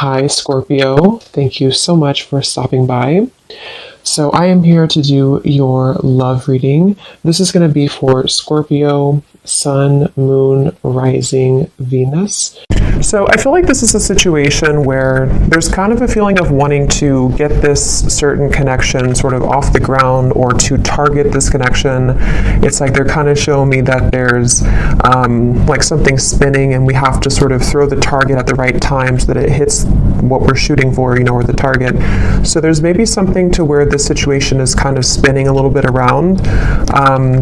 Hi, Scorpio. Thank you so much for stopping by. So, I am here to do your love reading. This is going to be for Scorpio, Sun, Moon, Rising, Venus. So I feel like this is a situation where there's kind of a feeling of wanting to get this certain connection sort of off the ground or to target this connection. It's like they're kind of showing me that there's like something spinning and we have to sort of throw the target at the right time so that it hits what we're shooting for, or the target. So there's maybe something to where the situation is kind of spinning a little bit around.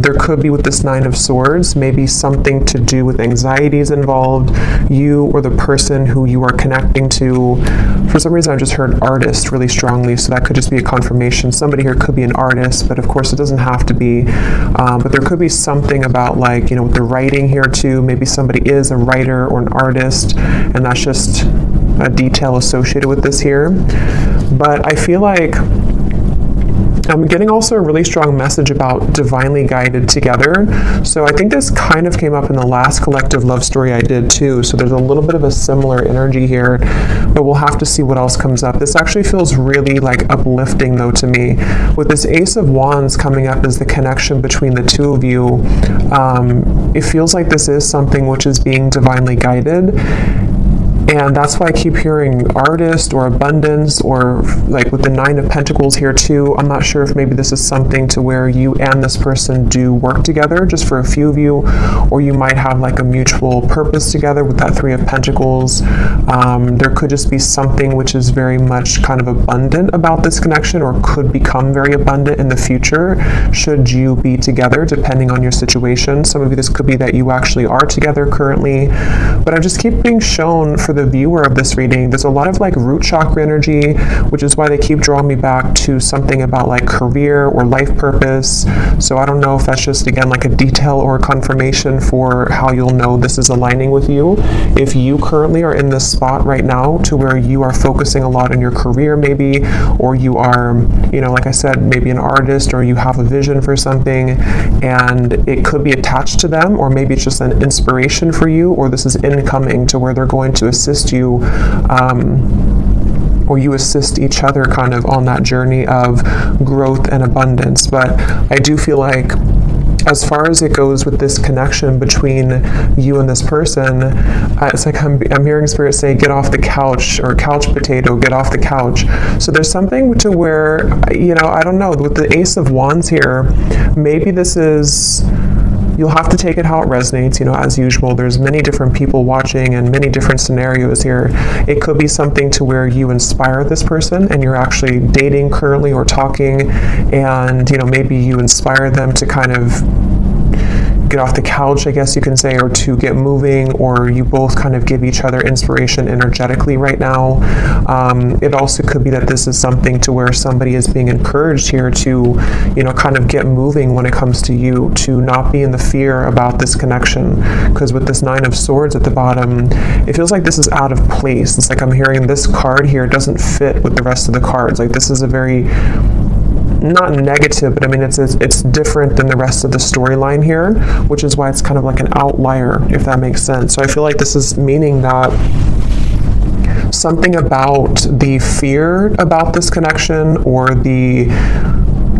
There could be with this Nine of Swords, maybe something to do with anxieties involved, you or the person who you are connecting to. For some reason I just heard artist really strongly, so that could just be a confirmation. Somebody here could be an artist, but of course it doesn't have to be. But there could be something about like, with the writing here too. Maybe somebody is a writer or an artist, and that's just a detail associated with this here. But I feel like I'm getting also a really strong message about divinely guided together. So I think this kind of came up in the last collective love story I did too. So there's a little bit of a similar energy here, but we'll have to see what else comes up. This actually feels really like uplifting though to me. With this Ace of Wands coming up as the connection between the two of you, it feels like this is something which is being divinely guided. And that's why I keep hearing artist or abundance, or like with the Nine of Pentacles here too. I'm not sure if maybe this is something to where you and this person do work together, just for a few of you, or you might have like a mutual purpose together with that Three of Pentacles. There could just be something which is very much kind of abundant about this connection, or could become very abundant in the future should you be together, depending on your situation. Some of you, this could be that you actually are together currently, but I just keep being shown for the viewer of this reading, there's a lot of like root chakra energy, which is why they keep drawing me back to something about like career or life purpose. So I don't know if that's just, again, like a detail or a confirmation for how you'll know this is aligning with you. If you currently are in this spot right now to where you are focusing a lot on your career maybe, or you are, like I said, maybe an artist, or you have a vision for something and it could be attached to them, or maybe it's just an inspiration for you, or this is incoming to where they're going to assist you, or you assist each other kind of on that journey of growth and abundance. But I do feel like as far as it goes with this connection between you and this person, it's like I'm hearing Spirit say, get off the couch, or couch potato, get off the couch. So there's something to where, I don't know, with the Ace of Wands here, maybe this is, you'll have to take it how it resonates. As usual, there's many different people watching and many different scenarios here. It could be something to where you inspire this person and you're actually dating currently or talking, and maybe you inspire them to kind of get off the couch, I guess you can say, or to get moving, or you both kind of give each other inspiration energetically right now. It also could be that this is something to where somebody is being encouraged here to, kind of get moving when it comes to you, to not be in the fear about this connection. Because with this Nine of Swords at the bottom, it feels like this is out of place. It's like I'm hearing this card here doesn't fit with the rest of the cards. Like this is a very, not negative, but I mean, it's different than the rest of the storyline here, which is why it's kind of like an outlier, if that makes sense. So I feel like this is meaning that something about the fear about this connection, or the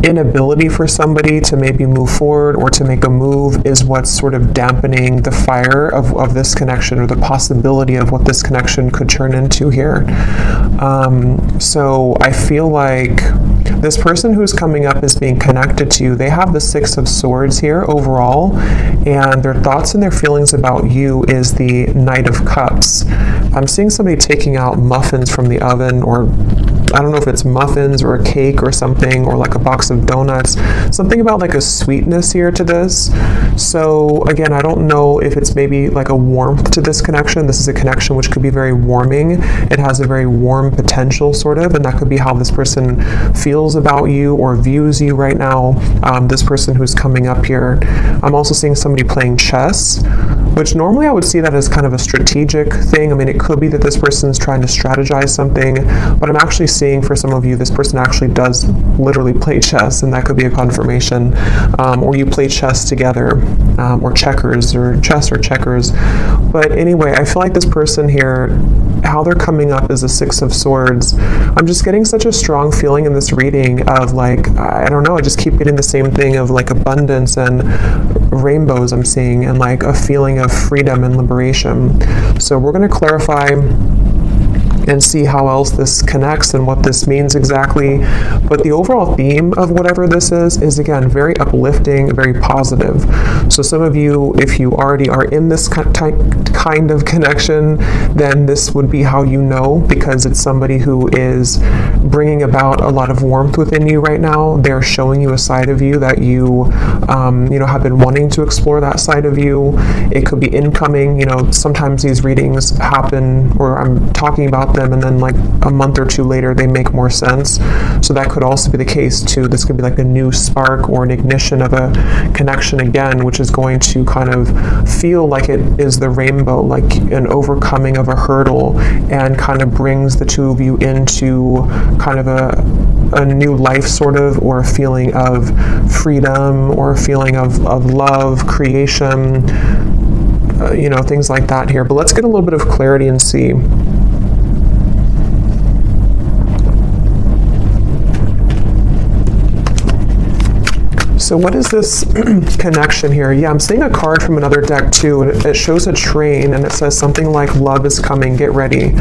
inability for somebody to maybe move forward or to make a move, is what's sort of dampening the fire of this connection, or the possibility of what this connection could turn into here. So I feel like this person who's coming up is being connected to you. They have the Six of Swords here overall, and their thoughts and their feelings about you is the Knight of Cups. I'm seeing somebody taking out muffins from the oven, or I don't know if it's muffins or a cake or something, or like a box of donuts. Something about like a sweetness here to this. So again, I don't know if it's maybe like a warmth to this connection. This is a connection which could be very warming. It has a very warm potential sort of, and that could be how this person feels about you or views you right now. This person who's coming up here. I'm also seeing somebody playing chess. which normally I would see that as kind of a strategic thing. I mean, it could be that this person's trying to strategize something, but I'm actually seeing for some of you, this person actually does literally play chess, and that could be a confirmation. Or you play chess together, or checkers, or chess or checkers. But anyway, I feel like this person here, how they're coming up is a Six of Swords. I'm just getting such a strong feeling in this reading of like, I don't know, I just keep getting the same thing of like abundance and rainbows I'm seeing, and like a feeling of freedom and liberation. So we're going to clarify and see how else this connects and what this means exactly. But the overall theme of whatever this is again, very uplifting, very positive. So some of you, if you already are in this kind of connection, then this would be how you know, because it's somebody who is bringing about a lot of warmth within you right now. They're showing you a side of you that you, have been wanting to explore that side of you. It could be incoming. Sometimes these readings happen, or I'm talking about them, and then like a month or two later they make more sense. So that could also be the case too. This could be like a new spark or an ignition of a connection again, which is going to kind of feel like it is the rainbow, like an overcoming of a hurdle, and kind of brings the two of you into kind of a new life sort of, or a feeling of freedom, or a feeling of love, creation, things like that here. But let's get a little bit of clarity and see. So what is this connection here? Yeah, I'm seeing a card from another deck too, and it shows a train, and it says something like love is coming, get ready,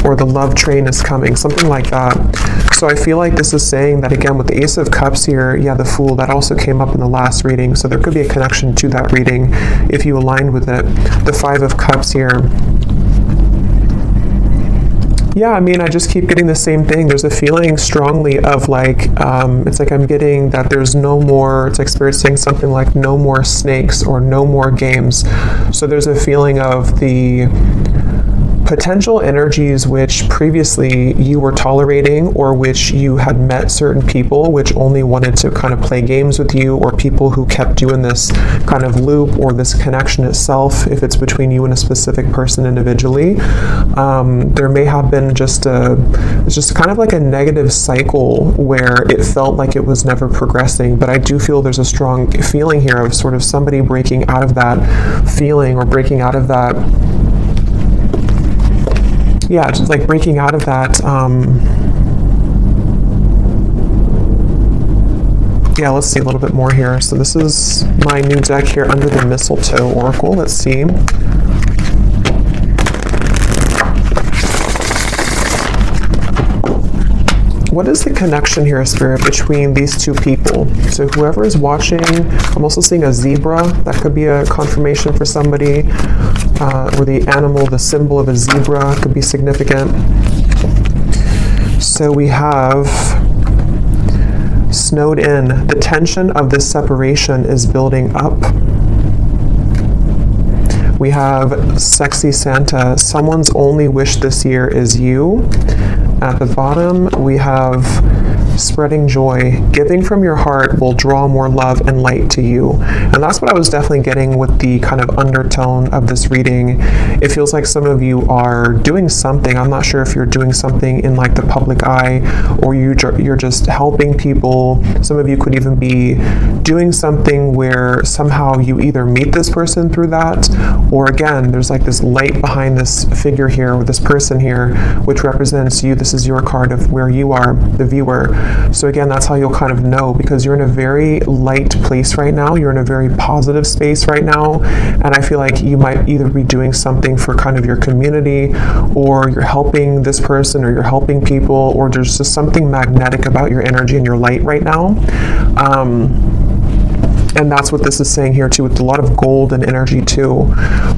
or the love train is coming, something like that. So I feel like this is saying that again with the Ace of Cups here, yeah, the Fool, that also came up in the last reading, so there could be a connection to that reading if you aligned with it. The Five of Cups here. Yeah, I mean, I just keep getting the same thing. There's a feeling strongly of like, it's like I'm getting that there's no more, it's like Spirit saying something like no more snakes or no more games. So there's a feeling of the potential energies which previously you were tolerating, or which you had met certain people which only wanted to kind of play games with you, or people who kept you in this kind of loop, or this connection itself, if it's between you and a specific person individually. There may have been just kind of like a negative cycle where it felt like it was never progressing, but I do feel there's a strong feeling here of sort of somebody breaking out of that feeling, or breaking out of that, yeah, just like breaking out of that, yeah, let's see a little bit more here. So this is my new deck here, Under the Mistletoe Oracle. Let's see. What is the connection here, Spirit, between these two people? So whoever is watching, I'm also seeing a zebra. That could be a confirmation for somebody. Or the animal, the symbol of a zebra could be significant. So we have snowed in. The tension of this separation is building up. We have Sexy Santa. Someone's only wish this year is you. At the bottom, we have Spreading Joy. Giving from your heart will draw more love and light to you. And that's what I was definitely getting with the kind of undertone of this reading. It feels like some of you are doing something. I'm not sure if you're doing something in like the public eye, or you're just helping people. Some of you could even be doing something where somehow you either meet this person through that, or again, there's like this light behind this figure here, or this person here, which represents you. This is your card of where you are, the viewer. So again, that's how you'll kind of know, because you're in a very light place right now. You're in a very positive space right now. And I feel like you might either be doing something for kind of your community, or you're helping this person, or you're helping people, or there's just something magnetic about your energy and your light right now. And that's what this is saying here too, with a lot of gold and energy too.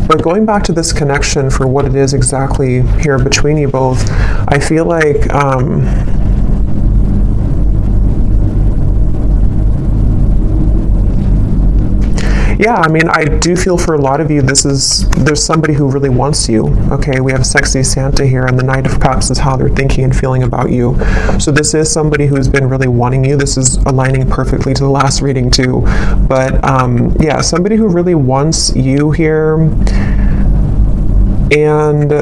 But going back to this connection for what it is exactly here between you both, I feel like Yeah, I mean, I do feel for a lot of you, there's somebody who really wants you. Okay, we have sexy Santa here, and the Knight of Cups is how they're thinking and feeling about you. So this is somebody who's been really wanting you. This is aligning perfectly to the last reading too. But yeah, somebody who really wants you here. And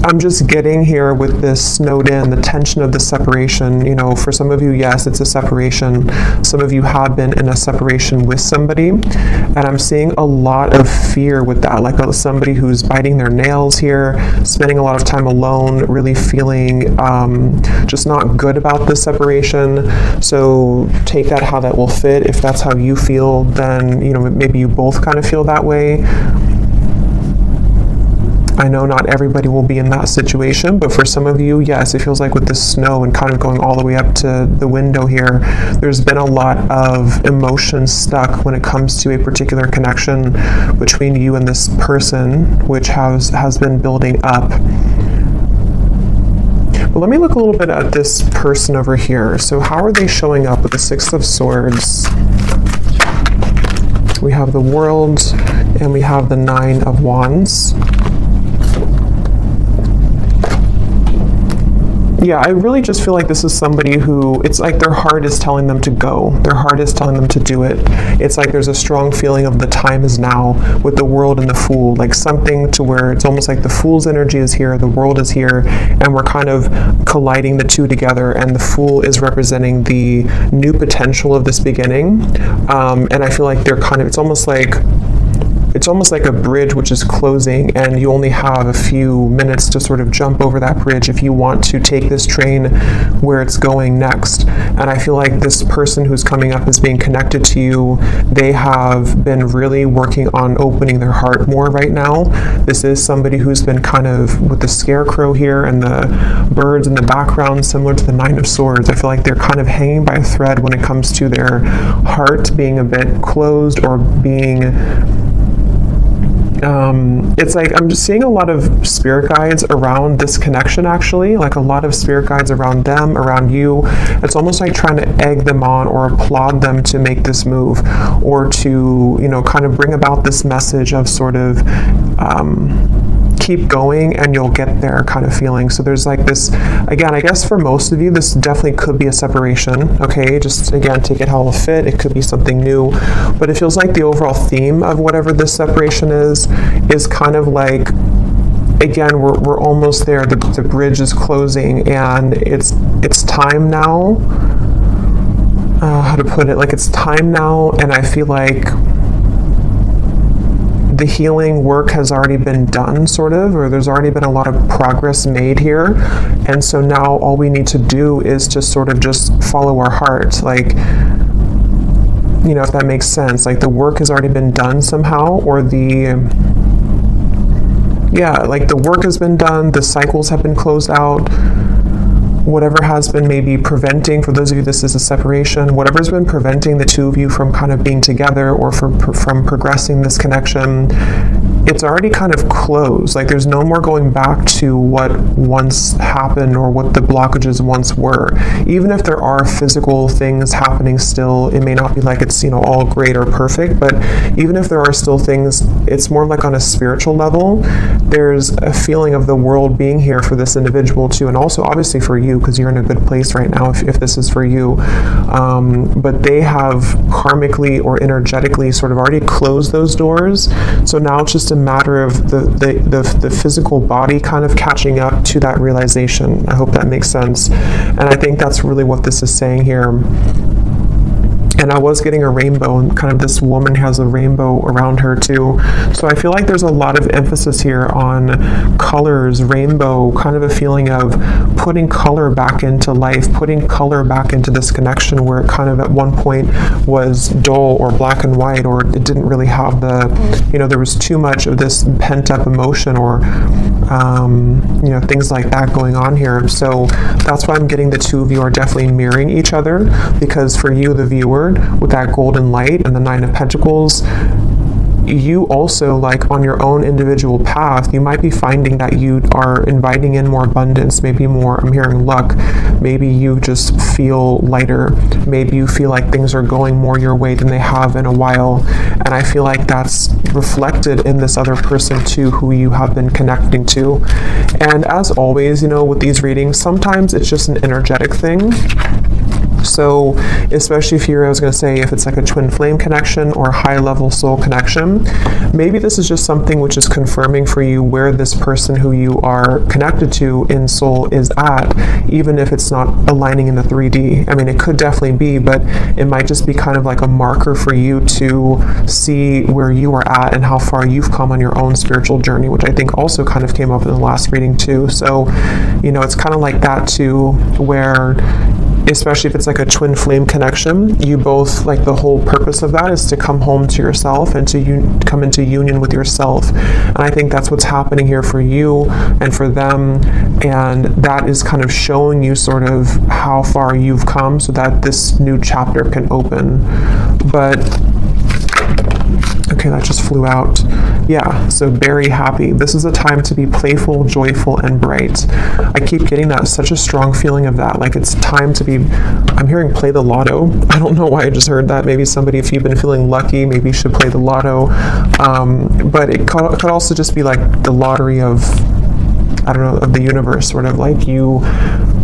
I'm just getting here with this snowed in, the tension of the separation. You know, for some of you, yes, it's a separation. Some of you have been in a separation with somebody. And I'm seeing a lot of fear with that, like somebody who's biting their nails here, spending a lot of time alone, really feeling just not good about this separation. So take that how that will fit. If that's how you feel, then, you know, maybe you both kind of feel that way. I know not everybody will be in that situation, but for some of you, yes, it feels like with the snow and kind of going all the way up to the window here, there's been a lot of emotion stuck when it comes to a particular connection between you and this person, which has been building up. But let me look a little bit at this person over here. So how are they showing up with the Six of Swords? We have the World, and we have the Nine of Wands. Yeah, I really just feel like this is somebody who, it's like their heart is telling them to go. Their heart is telling them to do it. It's like there's a strong feeling of the time is now with the World and the Fool, like something to where it's almost like the Fool's energy is here, the World is here, and we're kind of colliding the two together, and the Fool is representing the new potential of this beginning. And I feel like they're kind of, it's almost like a bridge which is closing, and you only have a few minutes to sort of jump over that bridge if you want to take this train where it's going next. And I feel like this person who's coming up as being connected to you, they have been really working on opening their heart more right now. This is somebody who's been kind of with the scarecrow here and the birds in the background, similar to the Nine of Swords. I feel like they're kind of hanging by a thread when it comes to their heart being a bit closed or being it's like I'm just seeing a lot of spirit guides around this connection, actually, like a lot of spirit guides around them, around you. It's almost like trying to egg them on or applaud them to make this move, or to, you know, kind of bring about this message of sort of keep going and you'll get there kind of feeling. So there's like this, again, I guess for most of you, this definitely could be a separation. Okay, just again, take it how it'll fit. It could be something new, but it feels like the overall theme of whatever this separation is kind of like, again, we're almost there. The bridge is closing, and it's time now. How to put it? Like, it's time now, and I feel like the healing work has already been done, sort of, or there's already been a lot of progress made here. And so now all we need to do is to sort of just follow our heart. Like, you know, if that makes sense. Like, the work has already been done somehow, or like the work has been done, the cycles have been closed out. Whatever has been maybe preventing, for those of you this is a separation, whatever's been preventing the two of you from kind of being together or from progressing this connection, it's already kind of closed. Like, there's no more going back to what once happened or what the blockages once were. Even if there are physical things happening still, it may not be like it's, you know, all great or perfect, but even if there are still things, it's more like on a spiritual level. There's a feeling of the world being here for this individual too, and also obviously for you, because you're in a good place right now if this is for you. But they have karmically or energetically sort of already closed those doors. So now it's just a matter of the physical body kind of catching up to that realization. I hope that makes sense. And I think that's really what this is saying here. And I was getting a rainbow, and kind of this woman has a rainbow around her too. So I feel like there's a lot of emphasis here on colors, rainbow, kind of a feeling of putting color back into life, putting color back into this connection where it kind of at one point was dull or black and white, or it didn't really have the, you know, there was too much of this pent up emotion or, you know, things like that going on here. So that's why I'm getting the two of you are definitely mirroring each other, because for you, the viewer, with that golden light and the Nine of Pentacles, you also, like on your own individual path, you might be finding that you are inviting in more abundance, maybe more, I'm hearing luck. Maybe you just feel lighter. Maybe you feel like things are going more your way than they have in a while. And I feel like that's reflected in this other person too, who you have been connecting to. And as always, you know, with these readings, sometimes it's just an energetic thing. So especially if you're, I was going to say, if it's like a twin flame connection or a high level soul connection, maybe this is just something which is confirming for you where this person who you are connected to in soul is at, even if it's not aligning in the 3D. I mean, it could definitely be, but it might just be kind of like a marker for you to see where you are at and how far you've come on your own spiritual journey, which I think also kind of came up in the last reading too. So, you know, it's kind of like that too, where especially if it's like a twin flame connection, you both, like the whole purpose of that is to come home to yourself and to come into union with yourself. And I think that's what's happening here for you and for them. And that is kind of showing you sort of how far you've come so that this new chapter can open. But okay, that just flew out. Yeah, so very happy. This is a time to be playful, joyful, and bright. I keep getting that, such a strong feeling of that. Like it's time to be, I'm hearing play the lotto. I don't know why I just heard that. Maybe somebody, if you've been feeling lucky, maybe you should play the lotto. But it could also just be like the lottery of, I don't know, of the universe, sort of like you,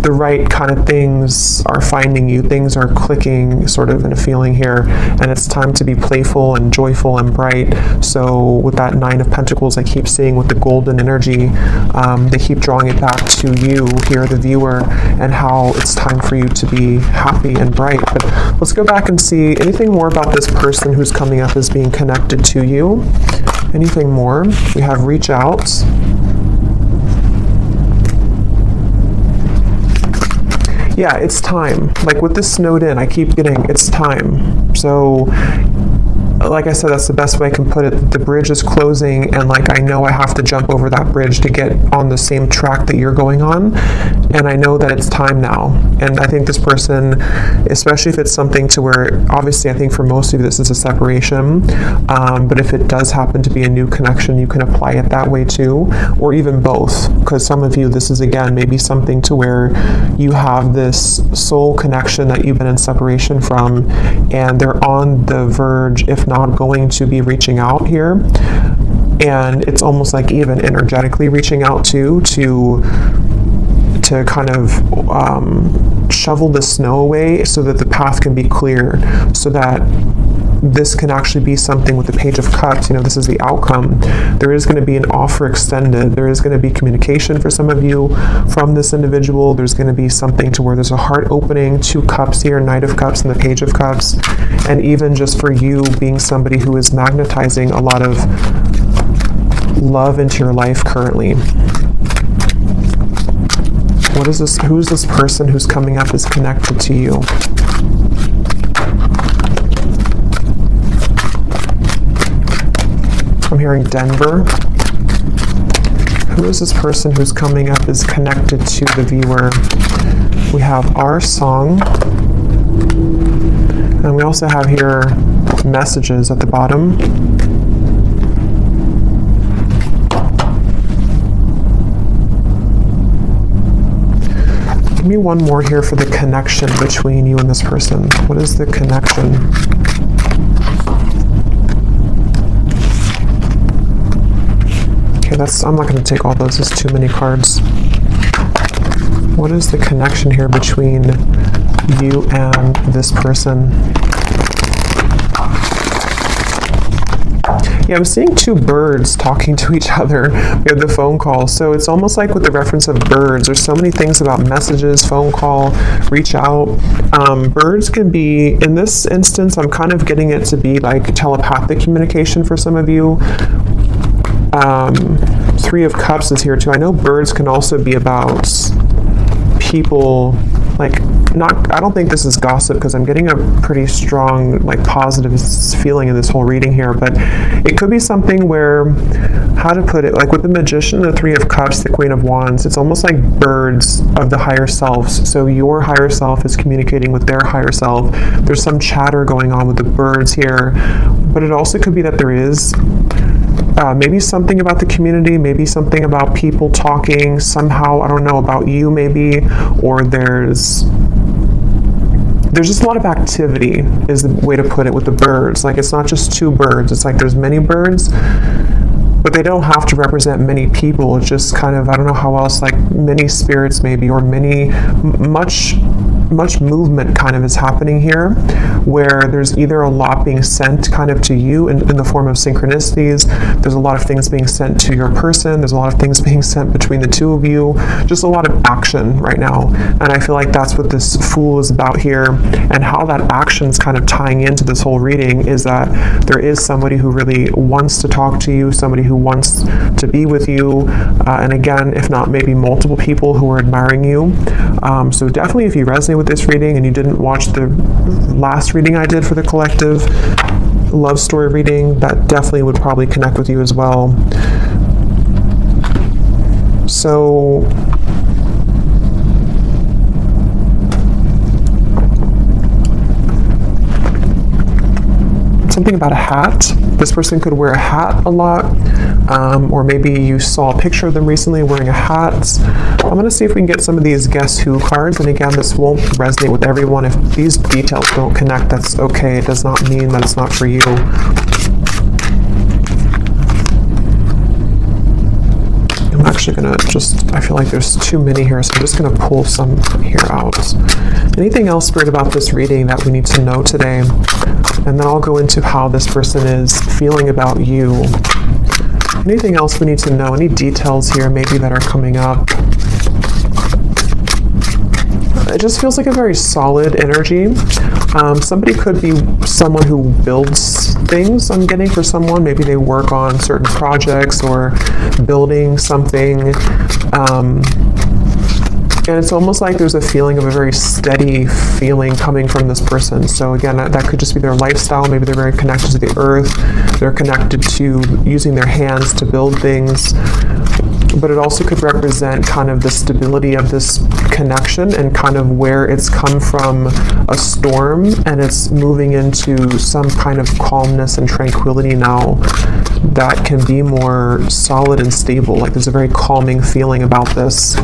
the right kind of things are finding you, things are clicking sort of in a feeling here, and it's time to be playful and joyful and bright. So with that 9 of Pentacles I keep seeing with the golden energy, they keep drawing it back to you here, the viewer, and how it's time for you to be happy and bright. But let's go back and see anything more about this person who's coming up as being connected to you. Anything more? We have reach out. Yeah, it's time. Like with this snowed in, I keep getting, it's time. So, like I said, that's the best way I can put it. The bridge is closing, and like I know I have to jump over that bridge to get on the same track that you're going on, and I know that it's time now. And I think this person, especially if it's something to where, obviously I think for most of you this is a separation, but if it does happen to be a new connection, you can apply it that way too, or even both, because some of you, this is again maybe something to where you have this soul connection that you've been in separation from, and they're on the verge, if not going to be reaching out here. And it's almost like even energetically reaching out to kind of shovel the snow away so that the path can be clear, so that this can actually be something with the Page of Cups. You know, this is the outcome. There is going to be an offer extended. There is going to be communication for some of you from this individual. There's going to be something to where there's a heart opening, 2 cups here, Knight of Cups and the Page of Cups. And even just for you being somebody who is magnetizing a lot of love into your life currently. What is this? Who's this person who's coming up is connected to you? I'm hearing Denver. Who is this person who's coming up is connected to the viewer? We have our song. And we also have here messages at the bottom. Give me one more here for the connection between you and this person. What is the connection? Okay, I'm not going to take all those. There's too many cards. What is the connection here between you and this person? Yeah, I'm seeing 2 birds talking to each other. We have the phone call. So it's almost like with the reference of birds, there's so many things about messages, phone call, reach out. Birds can be, in this instance, I'm kind of getting it to be like telepathic communication for some of you. 3 of Cups is here too. I know birds can also be about people like, not, I don't think this is gossip because I'm getting a pretty strong, like, positive feeling in this whole reading here, but it could be something where, how to put it, like with the Magician, the Three of Cups, the Queen of Wands, it's almost like birds of the higher selves. So your higher self is communicating with their higher self. There's some chatter going on with the birds here, but it also could be that there is maybe something about the community, maybe something about people talking somehow, I don't know, about you maybe, or there's just a lot of activity is the way to put it with the birds. Like, it's not just two birds, it's like there's many birds, but they don't have to represent many people. It's just kind of, I don't know how else, like many spirits maybe, or much movement kind of is happening here, where there's either a lot being sent kind of to you in the form of synchronicities. There's a lot of things being sent to your person. There's a lot of things being sent between the two of you. Just a lot of action right now. And I feel like that's what this Fool is about here, and how that action's kind of tying into this whole reading is that there is somebody who really wants to talk to you, somebody who wants to be with you, and again, if not maybe multiple people who are admiring you. So definitely, if you resonate with this reading and you didn't watch the last reading I did for the collective love story reading, that definitely would probably connect with you as well. So something about a hat. This person could wear a hat a lot, or maybe you saw a picture of them recently wearing a hat. I'm going to see if we can get some of these Guess Who cards, and again, this won't resonate with everyone. If these details don't connect, that's okay. It does not mean that it's not for you. I'm actually going to just, I feel like there's too many here, so I'm just going to pull some here out. Anything else, Spirit, about this reading that we need to know today? And then I'll go into how this person is feeling about you. Anything else we need to know? Any details here maybe that are coming up? It just feels like a very solid energy. Somebody could be someone who builds things, I'm getting, for someone. Maybe they work on certain projects or building something. And it's almost like there's a feeling of a very steady feeling coming from this person. So again, that could just be their lifestyle. Maybe they're very connected to the earth. They're connected to using their hands to build things. But it also could represent kind of the stability of this connection and kind of where it's come from a storm and it's moving into some kind of calmness and tranquility now that can be more solid and stable. Like, there's a very calming feeling about this.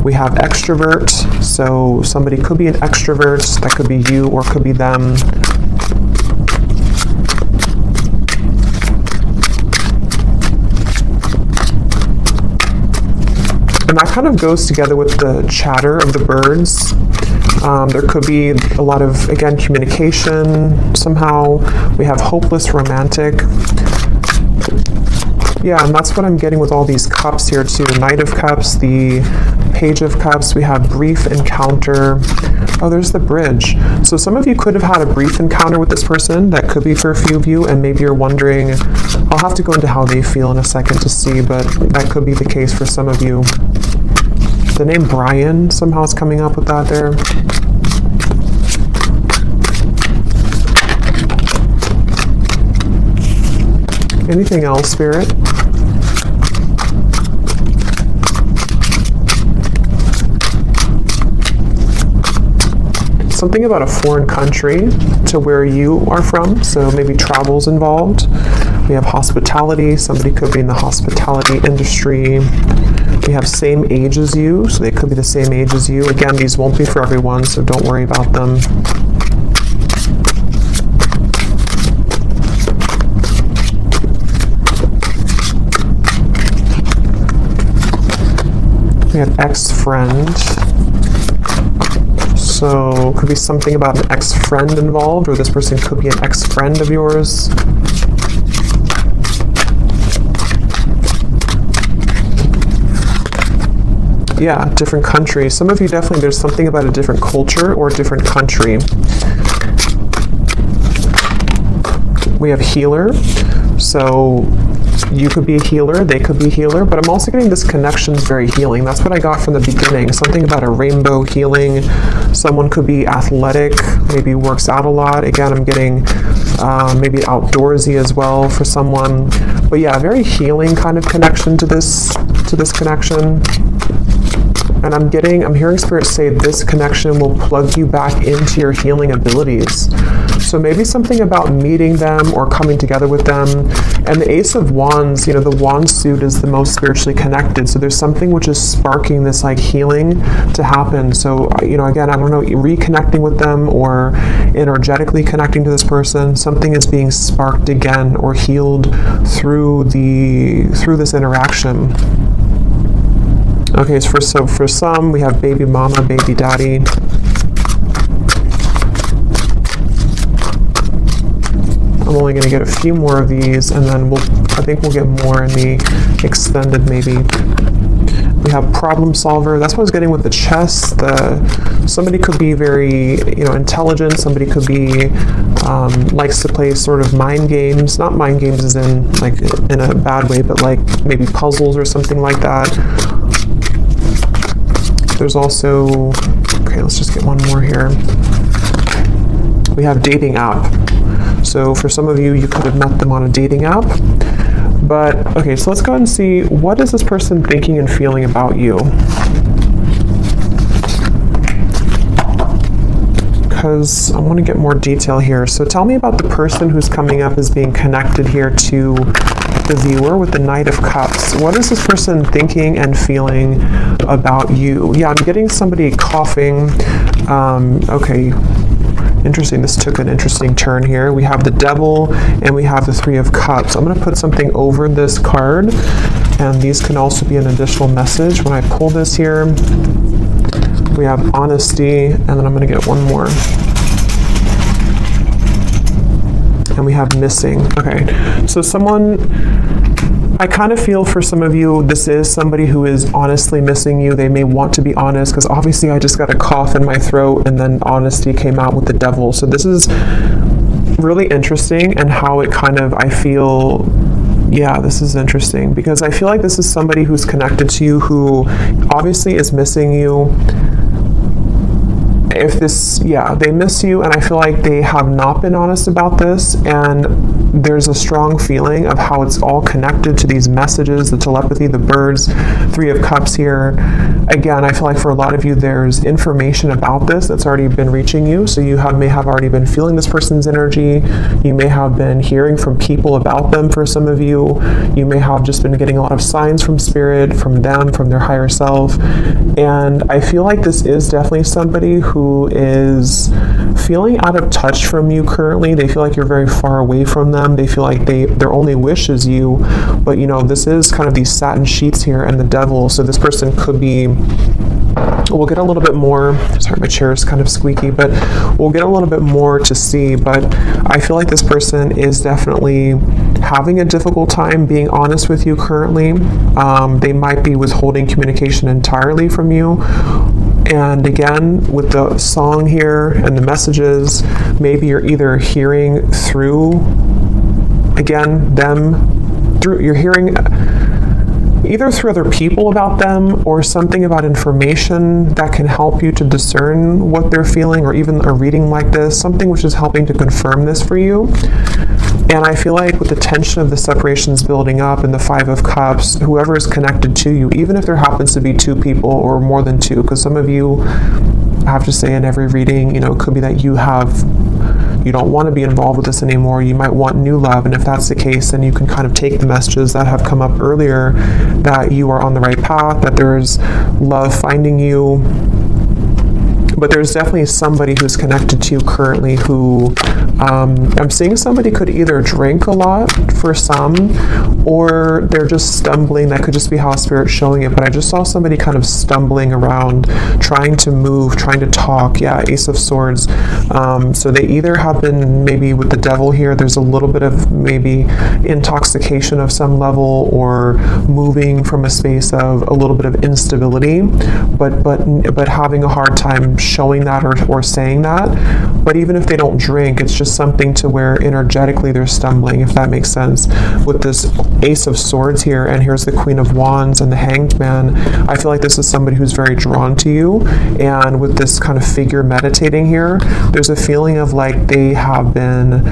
We have extrovert, so somebody could be an extrovert. That could be you or could be them. And that kind of goes together with the chatter of the birds. There could be a lot of, again, communication somehow. We have hopeless romantic. Yeah, and that's what I'm getting with all these cups here too. Knight of Cups, the Page of Cups, we have brief encounter. Oh, there's the bridge. So some of you could have had a brief encounter with this person. That could be for a few of you, and maybe you're wondering, I'll have to go into how they feel in a second to see, but that could be the case for some of you. The name Brian somehow is coming up with that there. Anything else, Spirit? Something about a foreign country to where you are from, so maybe travel's involved. We have hospitality. Somebody could be in the hospitality industry. We have same age as you, so they could be the same age as you. Again, these won't be for everyone, so don't worry about them. We have ex-friend. So could be something about an ex-friend involved, or this person could be an ex-friend of yours. Yeah, different country. Some of you definitely, there's something about a different culture or a different country. We have healer. So You could be a healer, they could be a healer, but I'm also getting this connection is very healing. That's what I got from the beginning. Something about a rainbow healing. Someone could be athletic, maybe works out a lot. Again, I'm getting maybe outdoorsy as well for someone. But yeah, very healing kind of connection to this connection. And I'm hearing Spirit say this connection will plug you back into your healing abilities. So maybe something about meeting them or coming together with them. And the Ace of Wands, the wand suit is the most spiritually connected. So there's something which is sparking this like healing to happen. So, again, I don't know, reconnecting with them or energetically connecting to this person. Something is being sparked again or healed through this interaction. Okay, so for some, we have baby mama, baby daddy. I'm only going to get a few more of these, and then I think we'll get more in the extended maybe. We have problem solver. That's what I was getting with the chess. Somebody could be very, intelligent. Somebody could be likes to play sort of mind games. Not mind games as in like in a bad way, but like maybe puzzles or something like that. There's also, okay, let's just get one more here. We have dating app. So for some of you, you could have met them on a dating app. But, okay, so let's go ahead and see, what is this person thinking and feeling about you? Because I want to get more detail here. So tell me about the person who's coming up as being connected here to the viewer with the Knight of Cups. What is this person thinking and feeling about you? Yeah, I'm getting somebody coughing. Okay, interesting. This took an interesting turn here. We have the Devil and we have the Three of Cups. I'm going to put something over this card, and these can also be an additional message. When I pull this here, we have honesty, and then I'm going to get one more. And we have missing. Okay, so I kind of feel for some of you, this is somebody who is honestly missing you. They may want to be honest, because obviously I just got a cough in my throat, and then honesty came out with the Devil. So this is really interesting, and how it kind of, I feel, yeah, this is interesting, because I feel like this is somebody who's connected to you who obviously is missing you. They miss you, and I feel like they have not been honest about this, and there's a strong feeling of how it's all connected to these messages, the telepathy, the birds, Three of Cups here. Again, I feel like for a lot of you, there's information about this that's already been reaching you, so you may have already been feeling this person's energy. You may have been hearing from people about them for some of you. You may have just been getting a lot of signs from Spirit, from them, from their higher self, and I feel like this is definitely somebody who is feeling out of touch from you currently. They feel like you're very far away from them. They feel like their only wish is you, but this is kind of these satin sheets here and the Devil. So this person could be, we'll get a little bit more, sorry, my chair is kind of squeaky, but we'll get a little bit more to see. But I feel like this person is definitely having a difficult time being honest with you currently. They might be withholding communication entirely from you. And again, with the song here and the messages, maybe you're either hearing through, again, you're hearing either through other people about them, or something about information that can help you to discern what they're feeling, or even a reading like this, something which is helping to confirm this for you. And I feel like with the tension of the separations building up and the Five of Cups, whoever is connected to you, even if there happens to be two people or more than two, because some of you, I have to say in every reading, it could be that you don't want to be involved with this anymore. You might want new love. And if that's the case, then you can kind of take the messages that have come up earlier, that you are on the right path, that there's love finding you. But there's definitely somebody who's connected to you currently who, I'm seeing somebody could either drink a lot for some, or they're just stumbling. That could just be how Spirit's showing it. But I just saw somebody kind of stumbling around, trying to move, trying to talk. Yeah, Ace of Swords. So they either have been, maybe with the Devil here, there's a little bit of maybe intoxication of some level, or moving from a space of a little bit of instability, but having a hard time showing that or saying that. But even if they don't drink, it's just something to where energetically they're stumbling, if that makes sense. With this Ace of Swords here, and here's the Queen of Wands and the Hanged Man, I feel like this is somebody who's very drawn to you. And with this kind of figure meditating here, there's a feeling of like they have been,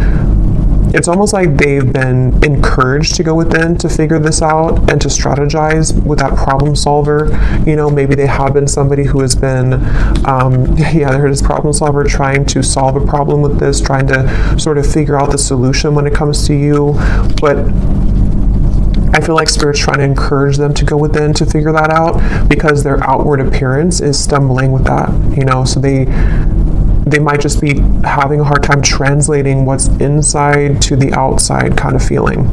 it's almost like they've been encouraged to go within to figure this out and to strategize with that problem solver. You know, maybe they have been somebody who has been, they're this problem solver trying to solve a problem with this, trying to sort of figure out the solution when it comes to you. But I feel like Spirit's trying to encourage them to go within to figure that out, because their outward appearance is stumbling with that, you know, so they might just be having a hard time translating what's inside to the outside kind of feeling.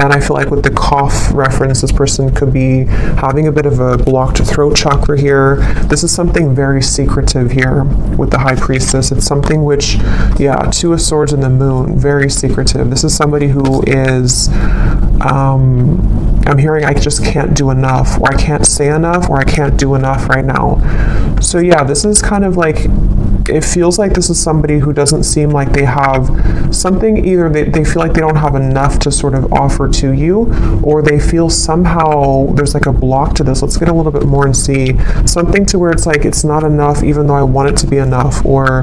And I feel like with the cough reference, this person could be having a bit of a blocked throat chakra here. This is something very secretive here with the High Priestess. It's something which, Two of Swords and the Moon, very secretive. This is somebody who is, I'm hearing I just can't do enough, or I can't say enough, or I can't do enough right now. So this is kind of like, it feels like this is somebody who doesn't seem like they have something, either they feel like they don't have enough to sort of offer to you, or they feel somehow there's like a block to this. Let's get a little bit more and see something to where it's like it's not enough even though I want it to be enough. Or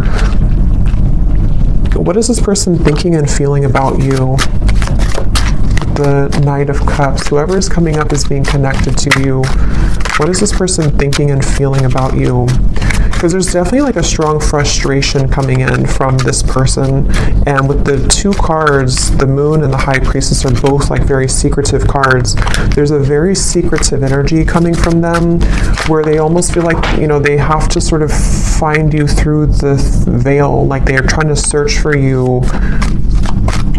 what is this person thinking and feeling about you? The Knight of Cups, whoever is coming up is being connected to you. What is this person thinking and feeling about you? Because there's definitely like a strong frustration coming in from this person. And with the two cards, the Moon and the High Priestess are both like very secretive cards. There's a very secretive energy coming from them where they almost feel like, you know, they have to sort of find you through the veil, like they are trying to search for you.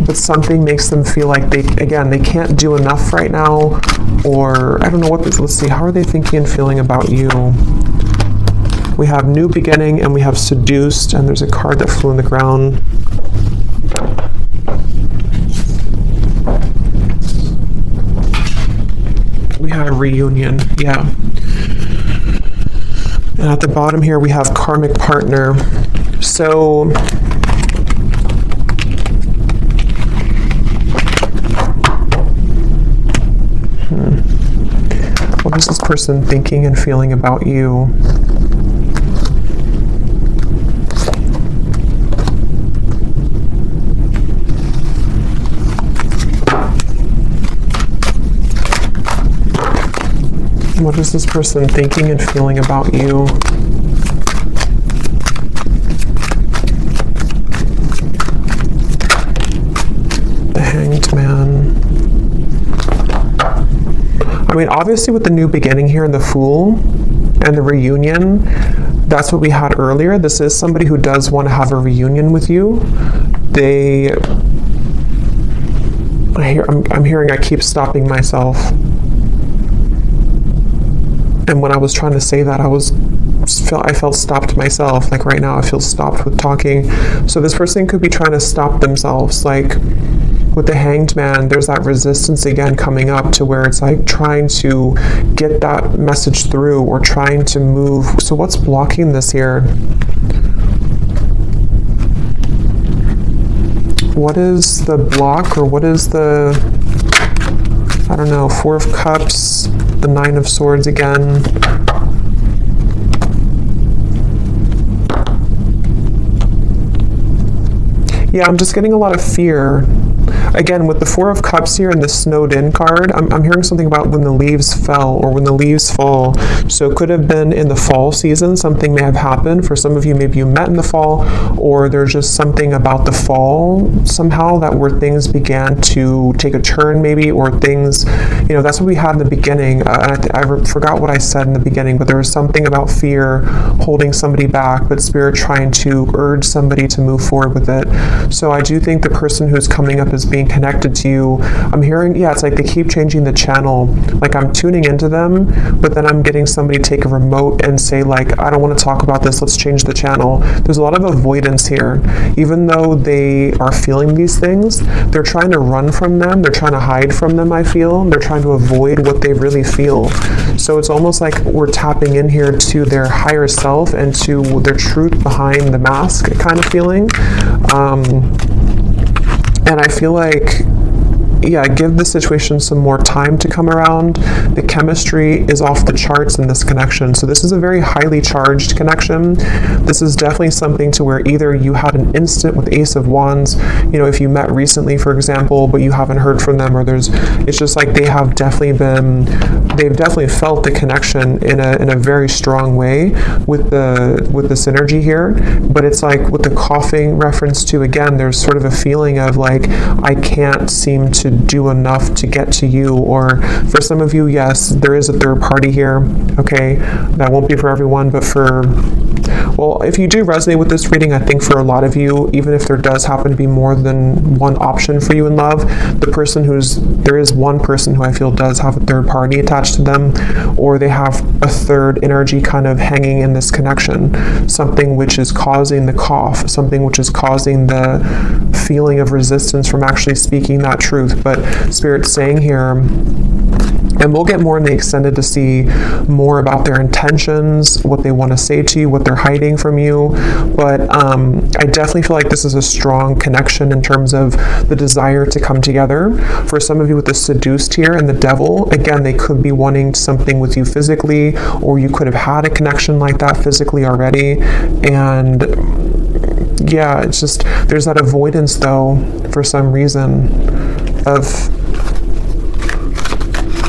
But something makes them feel like they can't do enough right now, or I don't know what this, let's see, how are they thinking and feeling about you? We have New Beginning and we have Seduced, and there's a card that flew on the ground. We have Reunion, And at the bottom here we have Karmic Partner. So what is this person thinking and feeling about you? What is this person thinking and feeling about you? The Hanged Man. I mean, obviously with the New Beginning here and the Fool and the Reunion, that's what we had earlier. This is somebody who does want to have a reunion with you. I'm hearing I keep stopping myself. And when I was trying to say that, I felt stopped myself. Like right now I feel stopped with talking. So this person could be trying to stop themselves. Like with the Hanged Man, there's that resistance again coming up to where it's like trying to get that message through or trying to move. So what's blocking this here? What is the block, or what is the, I don't know, Four of Cups, the Nine of Swords again. I'm just getting a lot of fear. Again, with the Four of Cups here and the Snowed In card, I'm hearing something about when the leaves fell or when the leaves fall. So it could have been in the fall season, something may have happened. For some of you, maybe you met in the fall, or there's just something about the fall somehow that where things began to take a turn maybe, or things, you know, that's what we had in the beginning. I forgot what I said in the beginning, but there was something about fear holding somebody back, but Spirit trying to urge somebody to move forward with it. So I do think the person who's coming up as being being connected to you. I'm hearing, yeah, it's like they keep changing the channel. Like I'm tuning into them, but then I'm getting somebody take a remote and say like, I don't want to talk about this, let's change the channel. There's a lot of avoidance here. Even though they are feeling these things, they're trying to run from them, they're trying to hide from them, I feel. They're trying to avoid what they really feel. So it's almost like we're tapping in here to their higher self and to their truth behind the mask kind of feeling. And I feel like, yeah, give the situation some more time to come around. The chemistry is off the charts in this connection. So this is a very highly charged connection. This is definitely something to where either you had an instant with Ace of Wands, you know, if you met recently, for example, but you haven't heard from them, or it's just like they've definitely felt the connection in a very strong way with the synergy here. But it's like with the coughing reference to, again, there's sort of a feeling of like, I can't seem to do enough to get to you. Or for some of you, yes, there is a third party here. Okay, that won't be for everyone, but well, if you do resonate with this reading, I think for a lot of you, even if there does happen to be more than one option for you in love, there is one person who I feel does have a third party attached to them, or they have a third energy kind of hanging in this connection, something which is causing the cough, something which is causing the feeling of resistance from actually speaking that truth. But Spirit's saying here, and we'll get more in the extended to see more about their intentions, what they want to say to you, what they're hiding from you. But I definitely feel like this is a strong connection in terms of the desire to come together. For some of you with the Seduced here and the Devil, again, they could be wanting something with you physically, or you could have had a connection like that physically already. And yeah, it's just, there's that avoidance though, for some reason, of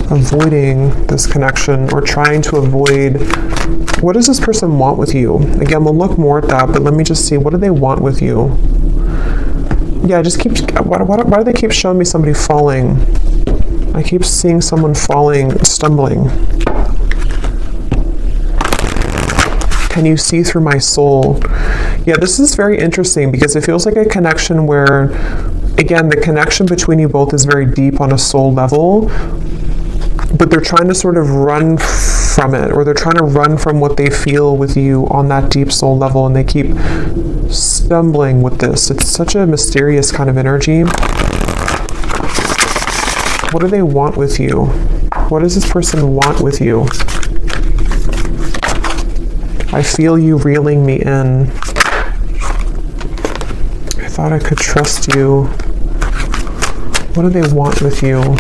avoiding this connection, or trying to avoid. What does this person want with you? Again, we'll look more at that, but let me just see, what do they want with you? Yeah, why do they keep showing me somebody falling? I keep seeing someone falling, stumbling. Can you see through my soul? Yeah, this is very interesting because it feels like a connection where, again, the connection between you both is very deep on a soul level, but they're trying to sort of run from it, or they're trying to run from what they feel with you on that deep soul level, and they keep stumbling with this. It's such a mysterious kind of energy. What do they want with you? What does this person want with you? I feel you reeling me in. I thought I could trust you. What do they want with you?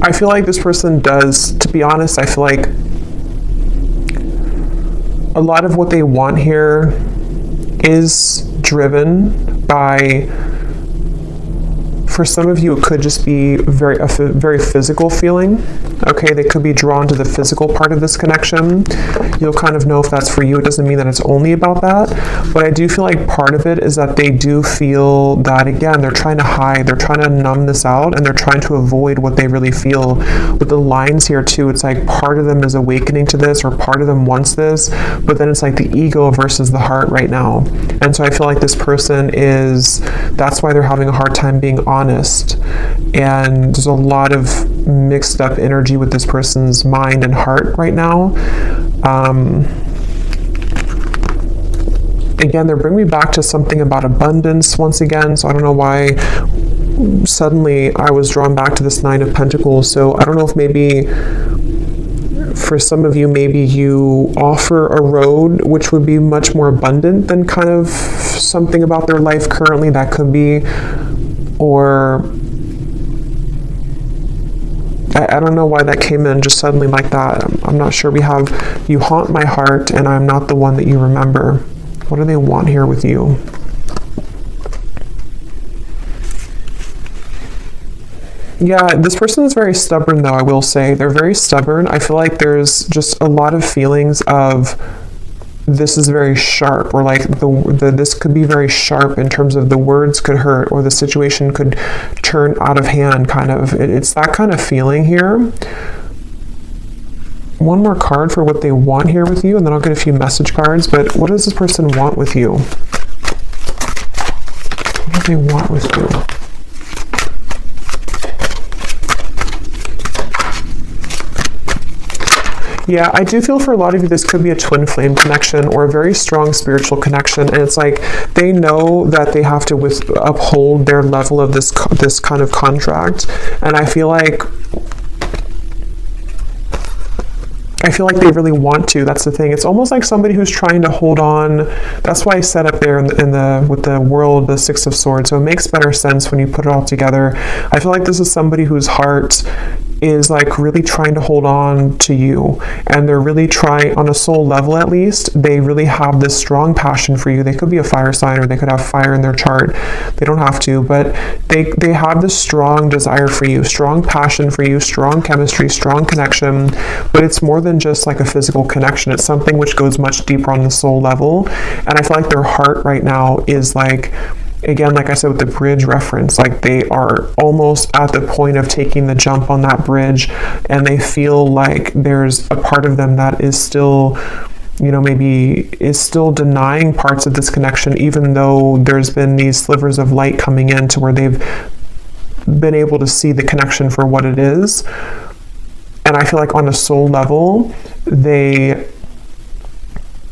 I feel like this person does, to be honest, I feel like a lot of what they want here is driven by, for some of you, it could just be a very physical feeling. Okay, they could be drawn to the physical part of this connection. You'll kind of know if that's for you. It doesn't mean that it's only about that, but I do feel like part of it is that they do feel that, again, they're trying to hide, they're trying to numb this out, and they're trying to avoid what they really feel. With the lines here too, it's like part of them is awakening to this, or part of them wants this, but then it's like the ego versus the heart right now. And so I feel like this person that's why they're having a hard time being honest. And there's a lot of mixed up energy with this person's mind and heart right now. Again, they're bringing me back to something about abundance once again, so I don't know why suddenly I was drawn back to this Nine of Pentacles. So I don't know if maybe for some of you, maybe you offer a road which would be much more abundant than kind of something about their life currently. That could be, or I don't know why that came in just suddenly like that. I'm not sure. We have, you haunt my heart and I'm not the one that you remember. What do they want here with you? Yeah, this person is very stubborn though, I will say. They're very stubborn. I feel like there's just a lot of feelings of this is very sharp, or like this could be very sharp in terms of the words could hurt, or the situation could turn out of hand, kind of. It's that kind of feeling here. One more card for what they want here with you, and then I'll get a few message cards. But what does this person want with you? What do they want with you? Yeah, I do feel for a lot of you, this could be a twin flame connection or a very strong spiritual connection. And it's like they know that they have to uphold their level of this kind of contract. And I feel like they really want to. That's the thing. It's almost like somebody who's trying to hold on. That's why I set up there with the world, the Six of Swords. So it makes better sense when you put it all together. I feel like this is somebody whose heart is like really trying to hold on to you, and they're really trying, on a soul level at least, they really have this strong passion for you. They could be a fire sign, or they could have fire in their chart. They don't have to, but they have this strong desire for you, strong passion for you, strong chemistry, strong connection. But it's more than just like a physical connection. It's something which goes much deeper on the soul level. And I feel like their heart right now is like, again, like I said with the bridge reference, like they are almost at the point of taking the jump on that bridge, and they feel like there's a part of them that is still, you know, maybe is still denying parts of this connection, even though there's been these slivers of light coming in to where they've been able to see the connection for what it is. And I feel like on a soul level,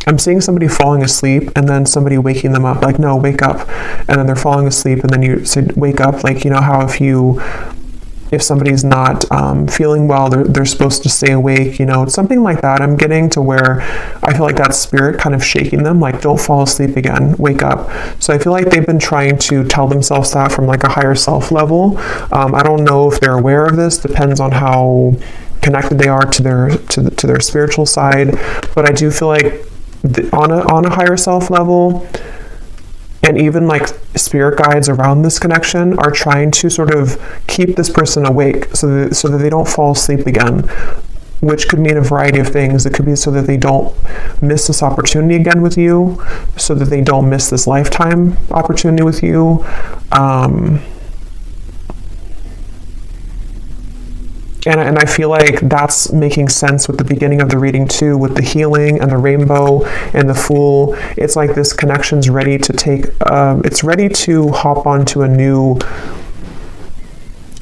I'm seeing somebody falling asleep and then somebody waking them up, like, no, wake up. And then they're falling asleep, and then you say, wake up. Like, you know how if somebody's not feeling well, they're supposed to stay awake, you know, it's something like that. I'm getting to where I feel like that spirit kind of shaking them, like, don't fall asleep again, wake up. So I feel like they've been trying to tell themselves that from like a higher self level. I don't know if they're aware of this, depends on how connected they are to their spiritual side. But I do feel like on a higher self level, and even like spirit guides around this connection are trying to sort of keep this person awake so that they don't fall asleep again, which could mean a variety of things. It could be so that they don't miss this opportunity again with you, so that they don't miss this lifetime opportunity with you. And I feel like that's making sense with the beginning of the reading too, with the healing and the rainbow and the Fool. It's like this connection's ready to take, it's ready to hop onto a new,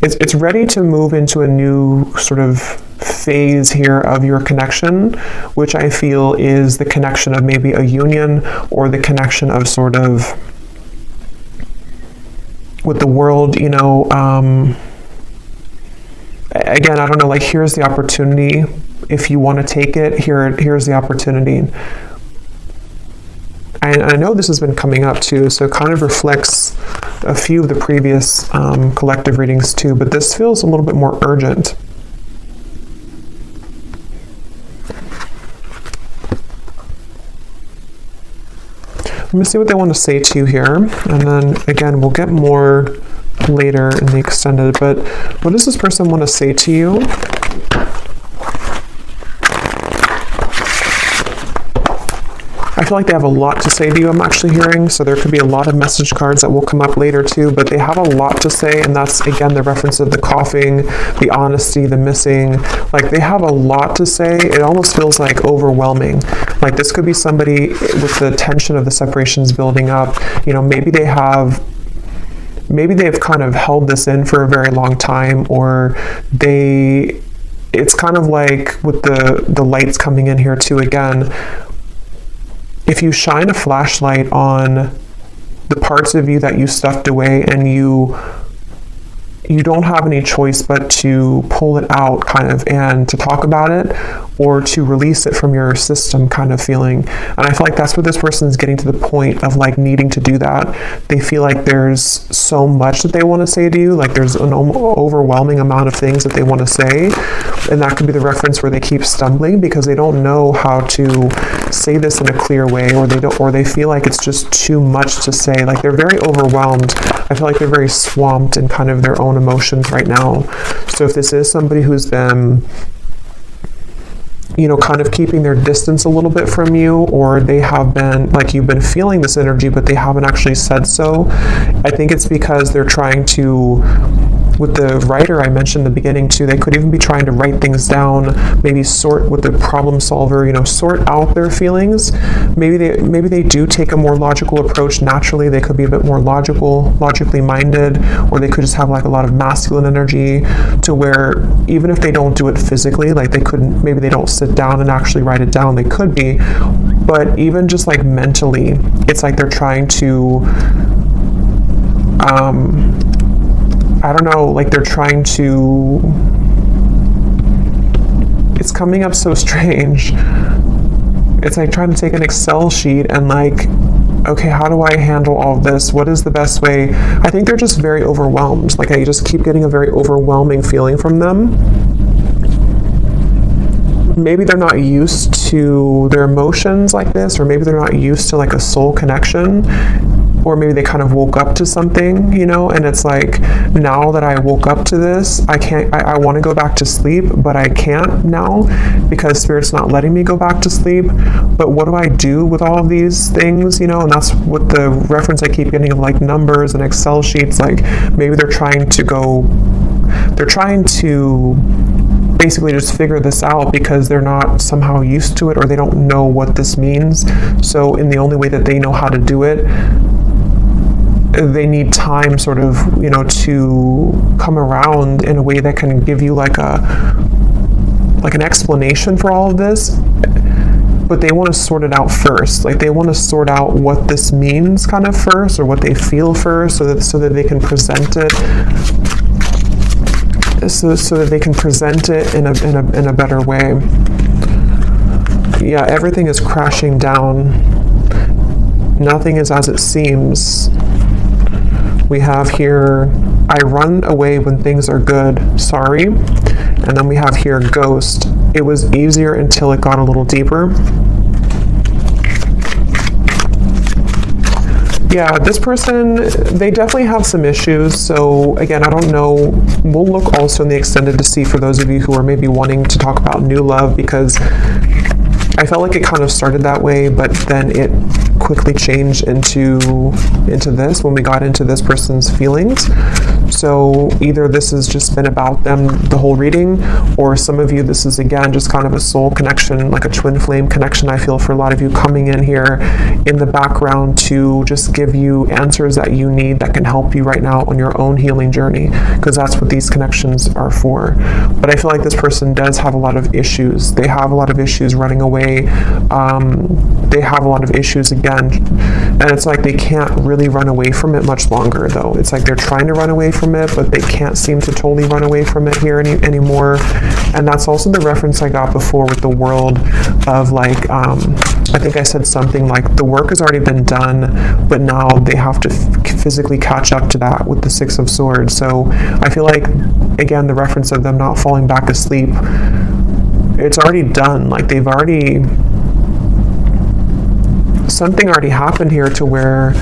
it's ready to move into a new sort of phase here of your connection, which I feel is the connection of maybe a union, or the connection of sort of with the world, you know. Again, I don't know, like, here's the opportunity. If you want to take it, here's the opportunity. And I know this has been coming up too, so it kind of reflects a few of the previous collective readings too, but this feels a little bit more urgent. Let me see what they want to say to you here, and then again, we'll get more later in the extended. But what does this person want to say to you? I feel like they have a lot to say to you, I'm actually hearing, so there could be a lot of message cards that will come up later too, but they have a lot to say, and that's, again, the reference of the coughing, the honesty, the missing. Like, they have a lot to say. It almost feels like overwhelming. Like, this could be somebody with the tension of the separations building up. You know, maybe they've kind of held this in for a very long time, or it's kind of like with the lights coming in here too, again, if you shine a flashlight on the parts of you that you stuffed away, and you don't have any choice but to pull it out, kind of, and to talk about it, or to release it from your system, kind of feeling. And I feel like that's what this person is getting to the point of, like, needing to do that. They feel like there's so much that they want to say to you, like there's an overwhelming amount of things that they want to say, and that could be the reference where they keep stumbling because they don't know how to say this in a clear way, or they feel like it's just too much to say. Like, they're very overwhelmed. I feel like they're very swamped in kind of their own emotions right now. So if this is somebody who's been you know, kind of keeping their distance a little bit from you, or they have been, like, you've been feeling this energy, but they haven't actually said so. I think it's because they're trying to, with the writer I mentioned in the beginning too, they could even be trying to write things down, maybe sort with the problem solver, you know, sort out their feelings. Maybe they do take a more logical approach naturally. They could be a bit more logically minded, or they could just have like a lot of masculine energy to where even if they don't do it physically, like they couldn't, maybe they don't sit down and actually write it down, they could be, but even just like mentally, it's like they're trying to I don't know, like they're trying to, it's coming up so strange. It's like trying to take an Excel sheet and like, okay, how do I handle all of this? What is the best way? I think they're just very overwhelmed. Like I just keep getting a very overwhelming feeling from them. Maybe they're not used to their emotions like this, or maybe they're not used to like a soul connection. Or maybe they kind of woke up to something, you know, and it's like, now that I woke up to this, I want to go back to sleep, but I can't now because Spirit's not letting me go back to sleep. But what do I do with all of these things, you know? And that's what the reference I keep getting of like numbers and Excel sheets, like maybe they're trying to basically just figure this out because they're not somehow used to it, or they don't know what this means. So in the only way that they know how to do it, they need time sort of, you know, to come around in a way that can give you like an explanation for all of this. But they want to sort it out first. Like they want to sort out what this means kind of first, or what they feel first, so that they can present it. So that they can present it in a better way. Yeah, everything is crashing down. Nothing is as it seems. We have here, I run away when things are good, sorry. And then we have here, ghost. It was easier until it got a little deeper. Yeah, this person, they definitely have some issues. So again, I don't know. We'll look also in the extended to see for those of you who are maybe wanting to talk about new love, because I felt like it kind of started that way, but then it quickly changed into this when we got into this person's feelings. So either this has just been about them the whole reading, or some of you, this is again just kind of a soul connection, like a twin flame connection. I feel for a lot of you coming in here in the background to just give you answers that you need that can help you right now on your own healing journey, because that's what these connections are for. But I feel like this person does have a lot of issues. They have a lot of issues running away. They have a lot of issues again, and it's like they can't really run away from it much longer though. It's like they're trying to run away from it, but they can't seem to totally run away from it here anymore. And that's also the reference I got before with the world of like, I think I said something like the work has already been done, but now they have to physically catch up to that with the Six of Swords. So I feel like, again, the reference of them not falling back asleep, it's already done. Like they've already, something already happened here to where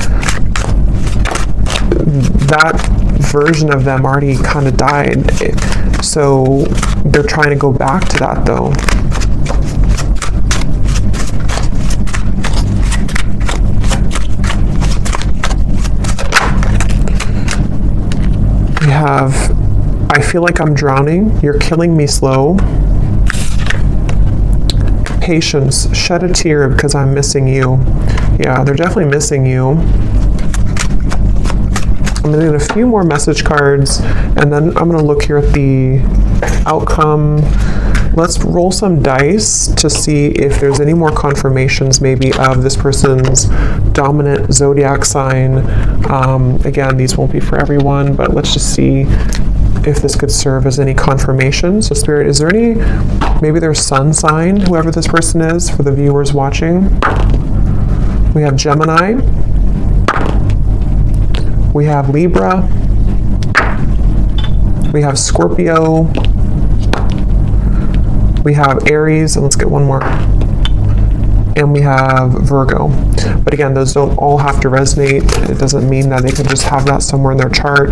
that version of them already kind of died. So they're trying to go back to that though. We have, I feel like I'm drowning. You're killing me slow. Patience, shed a tear because I'm missing you. Yeah, they're definitely missing you. I'm going to get a few more message cards, and then I'm going to look here at the outcome. Let's roll some dice to see if there's any more confirmations maybe of this person's dominant zodiac sign. Again, these won't be for everyone, but let's just see if this could serve as any confirmation. So Spirit, is there any, maybe their sun sign, whoever this person is, for the viewers watching? We have Gemini. We have Libra. We have Scorpio. We have Aries, and let's get one more. And we have Virgo. But again, those don't all have to resonate. It doesn't mean that they could just have that somewhere in their chart.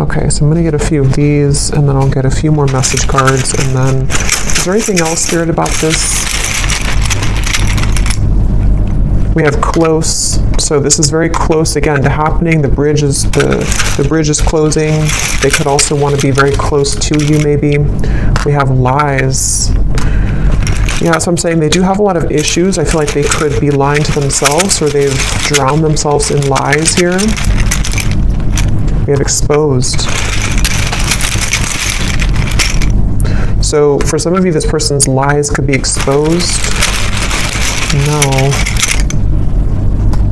Okay, so I'm going to get a few of these, and then I'll get a few more message cards, and then, is there anything else, Spirit, about this? We have close, so this is very close again to happening. The bridge is closing. They could also want to be very close to you, maybe. We have lies. Yeah, that's what I'm saying. They do have a lot of issues. I feel like they could be lying to themselves, or they've drowned themselves in lies here. We have exposed. So for some of you, this person's lies could be exposed. No.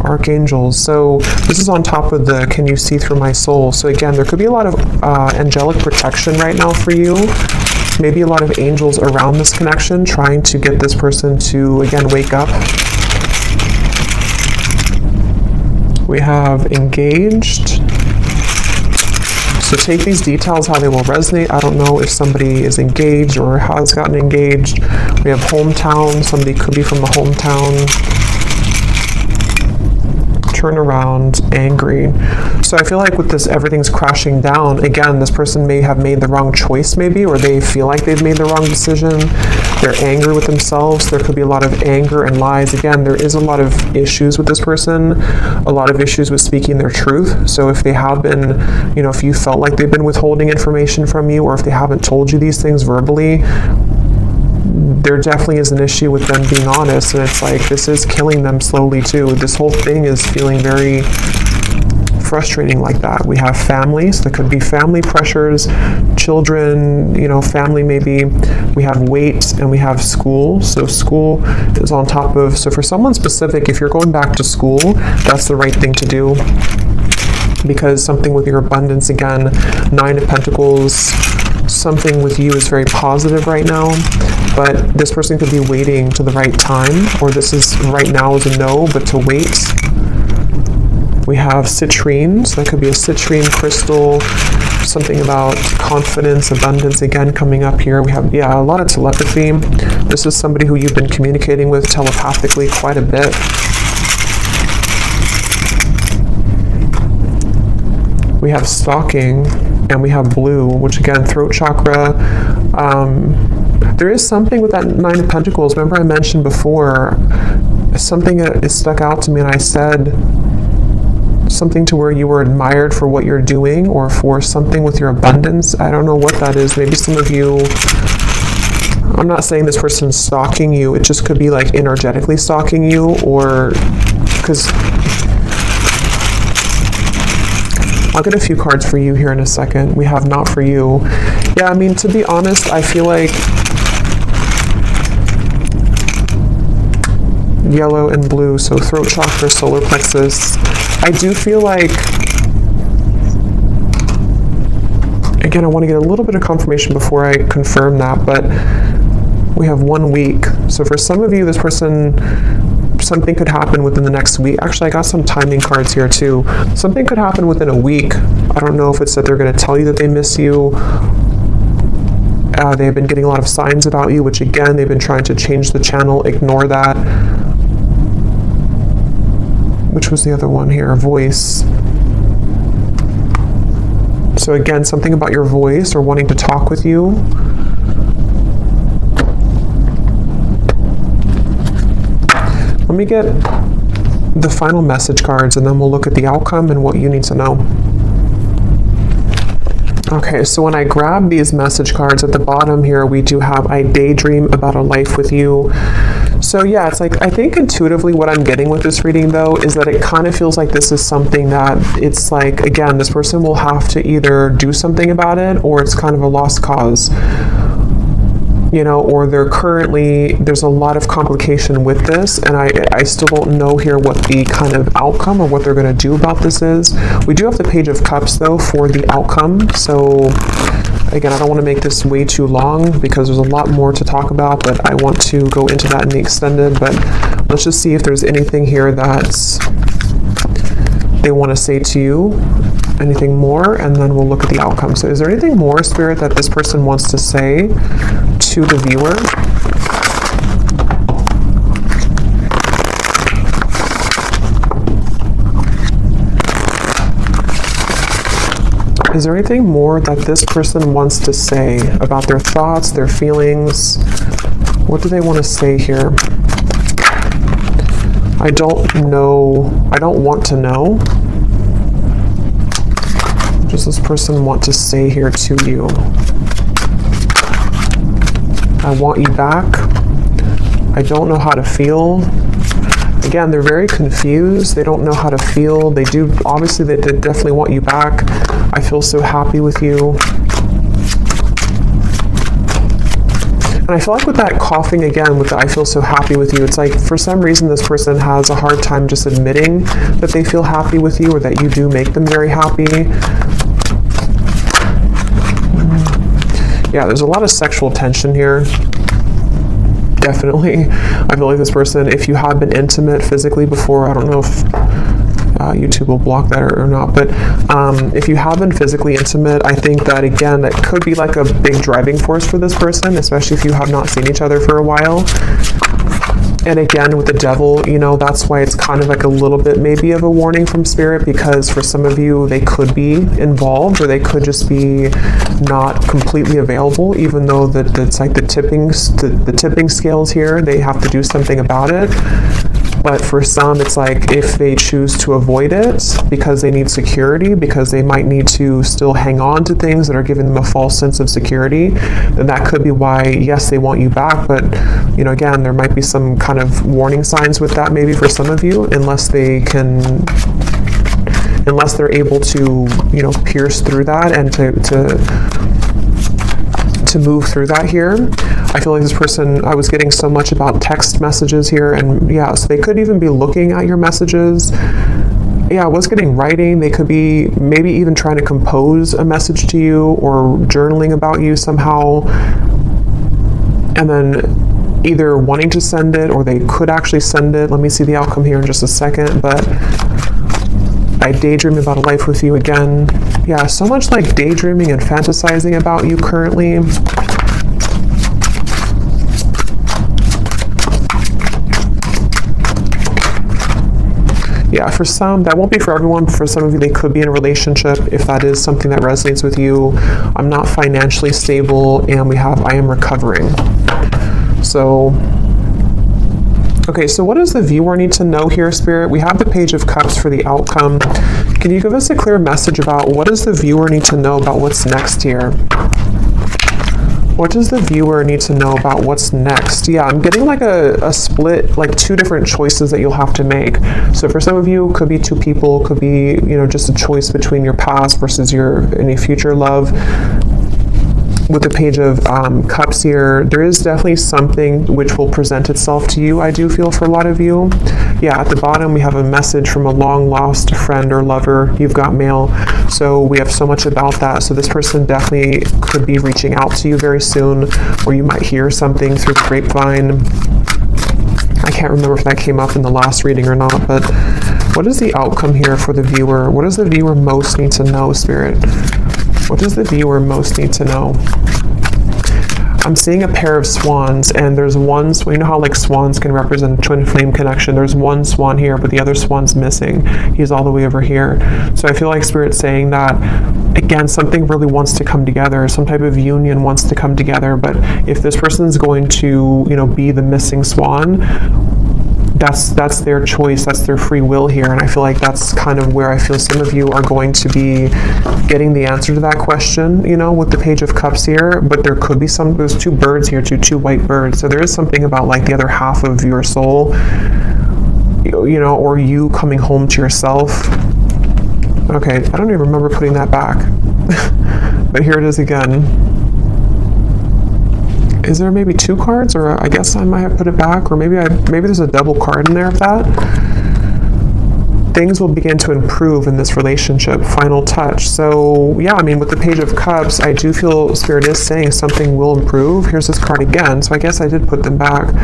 Archangels. So this is on top of the can you see through my soul. So again, there could be a lot of angelic protection right now for you. Maybe a lot of angels around this connection trying to get this person to, again, wake up. We have engaged. So take these details how they will resonate. I don't know if somebody is engaged or has gotten engaged. We have hometown. Somebody could be from the hometown. Turn around, angry. So I feel like with this, everything's crashing down. Again, this person may have made the wrong choice maybe, or they feel like they've made the wrong decision. They're angry with themselves. There could be a lot of anger and lies. Again, there is a lot of issues with this person, a lot of issues with speaking their truth. So if they have been, if you felt like they've been withholding information from you, or if they haven't told you these things verbally, there definitely is an issue with them being honest, and it's like this is killing them slowly too. This whole thing is feeling very frustrating like that. We have families. So there could be family pressures, children, family maybe. We have weight, and we have school. So school is on top of, so for someone specific, if you're going back to school, that's the right thing to do, because something with your abundance, again, 9 of Pentacles, something with you is very positive right now, but this person could be waiting to the right time, or this is right now is a no, but to wait. We have citrine, so that could be a citrine crystal, something about confidence, abundance, again, coming up here. We have, a lot of telepathy. This is somebody who you've been communicating with telepathically quite a bit. We have stalking, and we have blue, which again, throat chakra. There is something with that 9 of Pentacles. Remember I mentioned before, something that stuck out to me, and I said something to where you were admired for what you're doing, or for something with your abundance. I don't know what that is. Maybe some of you, I'm not saying this person's stalking you. It just could be like energetically stalking you, or because I'll get a few cards for you here in a second. We have not for you. Yeah, I mean, to be honest, I feel like yellow and blue, so throat chakra, solar plexus. I do feel like, again, I want to get a little bit of confirmation before I confirm that, but we have 1 week. So for some of you, this person, something could happen within the next week. Actually, I got some timing cards here too. Something could happen within a week. I don't know if it's that they're going to tell you that they miss you. They've been getting a lot of signs about you, which again, they've been trying to change the channel. Ignore that. Which was the other one here? Voice. So again, something about your voice, or wanting to talk with you. Let me get the final message cards, and then we'll look at the outcome and what you need to know. Okay, so when I grab these message cards at the bottom here, we do have, I daydream about a life with you. So yeah, it's like, I think intuitively what I'm getting with this reading though, is that it kind of feels like this is something that it's like, again, this person will have to either do something about it, or it's kind of a lost cause. Or there's a lot of complication with this, and I still don't know here what the kind of outcome or what they're going to do about this is. We do have the Page of Cups, though, for the outcome. So, again, I don't want to make this way too long, because there's a lot more to talk about, but I want to go into that in the extended. But let's just see if there's anything here that they want to say to you, anything more, and then we'll look at the outcome. So is there anything more, Spirit, that this person wants to say to the viewer? Is there anything more that this person wants to say about their thoughts, their feelings? What do they want to say here? I don't know. I don't want to know. What does this person want to say here to you? I want you back. I don't know how to feel. Again, they're very confused. They don't know how to feel. They do, obviously, they definitely want you back. I feel so happy with you. And I feel like with that coughing again, with the I feel so happy with you, it's like for some reason this person has a hard time just admitting that they feel happy with you or that you do make them very happy. Yeah, there's a lot of sexual tension here. Definitely. I feel like this person, if you have been intimate physically before, I don't know if YouTube will block that or not, but if you have been physically intimate, I think that, again, that could be like a big driving force for this person, especially if you have not seen each other for a while. And again, with the devil, you know, that's why it's kind of like a little bit maybe of a warning from spirit, because for some of you, they could be involved or they could just be not completely available, even though it's like the tipping scales here, they have to do something about it. But for some, it's like if they choose to avoid it because they need security, because they might need to still hang on to things that are giving them a false sense of security, then that could be why, yes, they want you back. But, you know, again, there might be some kind of warning signs with that maybe for some of you, unless they're able to, you know, pierce through that and to move through that here. I feel like this person, I was getting so much about text messages here, and yeah, so they could even be looking at your messages. Yeah, I was getting writing. They could be maybe even trying to compose a message to you or journaling about you somehow, and then either wanting to send it or they could actually send it. Let me see the outcome here in just a second, but I daydream about a life with you again. Yeah, so much like daydreaming and fantasizing about you currently. Yeah, for some, that won't be for everyone, but for some of you, they could be in a relationship if that is something that resonates with you. I'm not financially stable, and we have I am recovering. So, okay, so what does the viewer need to know here, Spirit? We have the Page of Cups for the outcome. Can you give us a clear message about what does the viewer need to know about what's next here? What does the viewer need to know about what's next? Yeah, I'm getting like a split, like two different choices that you'll have to make. So for some of you, could be two people, could be, you know, just a choice between your past versus any future love. With the Page of Cups here, there is definitely something which will present itself to you, I do feel, for a lot of you. Yeah, at the bottom, we have a message from a long-lost friend or lover. You've got mail. So we have so much about that. So this person definitely could be reaching out to you very soon, or you might hear something through the grapevine. I can't remember if that came up in the last reading or not, but what is the outcome here for the viewer? What does the viewer most need to know, Spirit? What does the viewer most need to know? I'm seeing a pair of swans, and there's one, you know how like swans can represent a twin flame connection. There's one swan here, but the other swan's missing. He's all the way over here. So I feel like Spirit's saying that, again, something really wants to come together. Some type of union wants to come together. But if this person's going to, you know, be the missing swan, that's their choice, that's their free will here. And I feel like that's kind of where I feel some of you are going to be getting the answer to that question, you know, with the Page of Cups here. But there could be there's two birds here, two white birds. So there is something about like the other half of your soul, you know, or you coming home to yourself. Okay, I don't even remember putting that back. But here it is again. Is there maybe two cards, or I guess I might have put it back, or maybe there's a double card in there of that. Things will begin to improve in this relationship. Final touch. So yeah, I mean, with the Page of Cups, I do feel Spirit is saying something will improve. Here's this card again. So I guess I did put them back.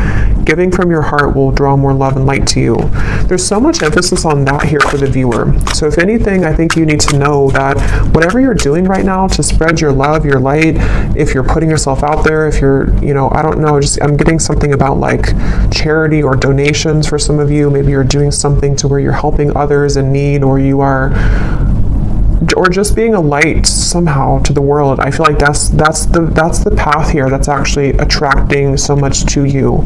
Giving from your heart will draw more love and light to you. There's so much emphasis on that here for the viewer. So if anything, I think you need to know that whatever you're doing right now to spread your love, your light, if you're putting yourself out there, if you're, you know, I don't know, just I'm getting something about like charity or donations for some of you. Maybe you're doing something to where you're helping others in need, or you are or just being a light somehow to the world. I feel like that's the path here that's actually attracting so much to you.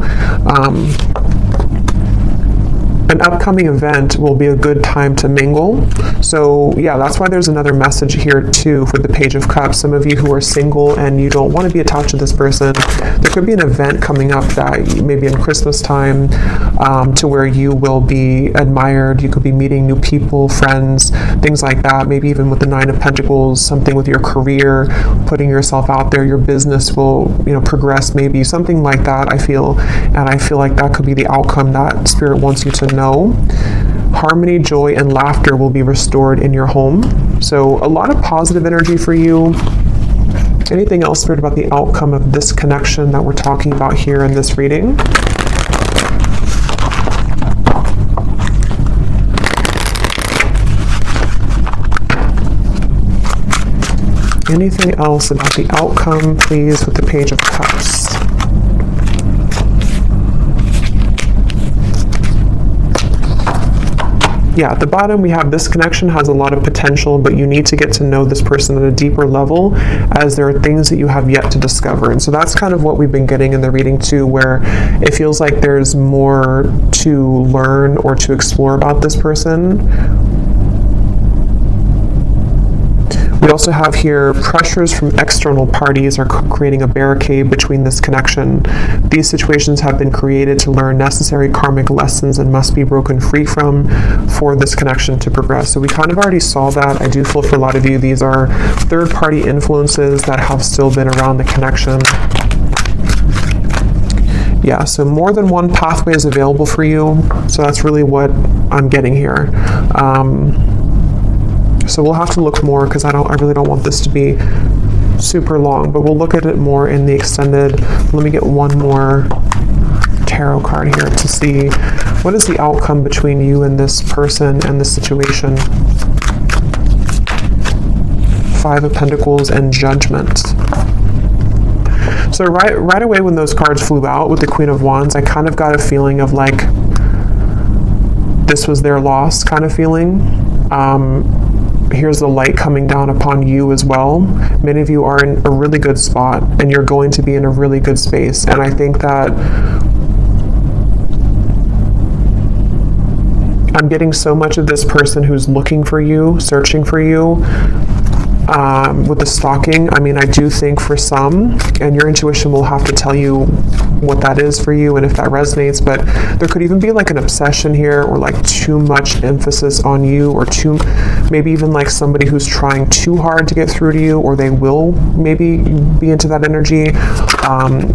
An upcoming event will be a good time to mingle. So yeah, that's why there's another message here too for the Page of Cups. Some of you who are single and you don't want to be attached to this person, there could be an event coming up that maybe in Christmas time, to where you will be admired. You could be meeting new people, friends, things like that. Maybe even with the Nine of Pentacles, something with your career, putting yourself out there, your business will, progress, maybe something like that, I feel. And I feel like that could be the outcome that Spirit wants you to know. Harmony, joy, and laughter will be restored in your home. So a lot of positive energy for you. Anything else, Spirit, about the outcome of this connection that we're talking about here in this reading? Anything else about the outcome, please, with the Page of Cups? Yeah, at the bottom we have this connection has a lot of potential, but you need to get to know this person at a deeper level, as there are things that you have yet to discover. And so that's kind of what we've been getting in the reading too, where it feels like there's more to learn or to explore about this person. We also have here pressures from external parties are creating a barricade between this connection. These situations have been created to learn necessary karmic lessons and must be broken free from for this connection to progress. So we kind of already saw that. I do feel for a lot of you, these are third-party influences that have still been around the connection. Yeah, so more than one pathway is available for you. So that's really what I'm getting here. So we'll have to look more, because I really don't want this to be super long, but we'll look at it more in the extended. Let me get one more tarot card here to see what is the outcome between you and this person and this situation. Five of Pentacles and Judgment. So right away when those cards flew out with the Queen of Wands, I kind of got a feeling of like this was their loss kind of feeling. Here's the light coming down upon you as well. Many of you are in a really good spot, and you're going to be in a really good space. And I think that I'm getting so much of this person who's looking for you, searching for you. With the stalking, I mean, I do think for some, and your intuition will have to tell you what that is for you and if that resonates, but there could even be like an obsession here, or like too much emphasis on you, or maybe even like somebody who's trying too hard to get through to you, or they will maybe be into that energy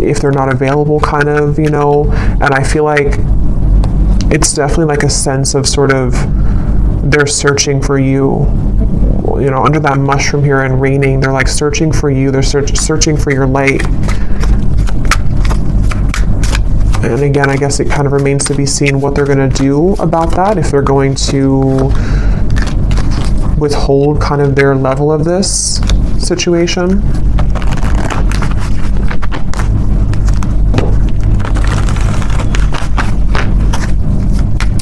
if they're not available, kind of, and I feel like it's definitely like a sense of sort of they're searching for you. Under that mushroom here and raining, they're like searching for you. They're searching for your light. And again, I guess it kind of remains to be seen what they're going to do about that, if they're going to withhold kind of their level of this situation.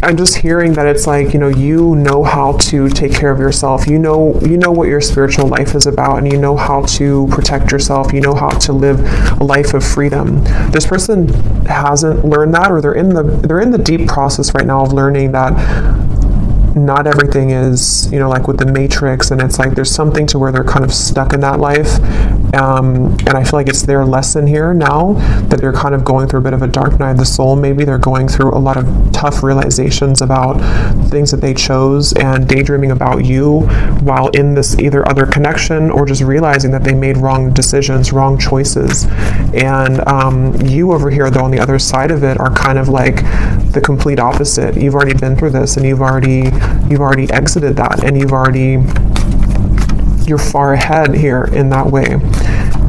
I'm just hearing that it's like, you know how to take care of yourself. You know what your spiritual life is about, and you know how to protect yourself. You know how to live a life of freedom. This person hasn't learned that, or they're in the deep process right now of learning that not everything is, like with the Matrix, and it's like there's something to where they're kind of stuck in that life. And I feel like it's their lesson here now that they're kind of going through a bit of a dark night of the soul. Maybe they're going through a lot of tough realizations about things that they chose, and daydreaming about you while in this either other connection, or just realizing that they made wrong decisions, wrong choices. And you over here, though, on the other side of it, are kind of like the complete opposite. You've already been through this, and you've already exited that, and you're far ahead here in that way.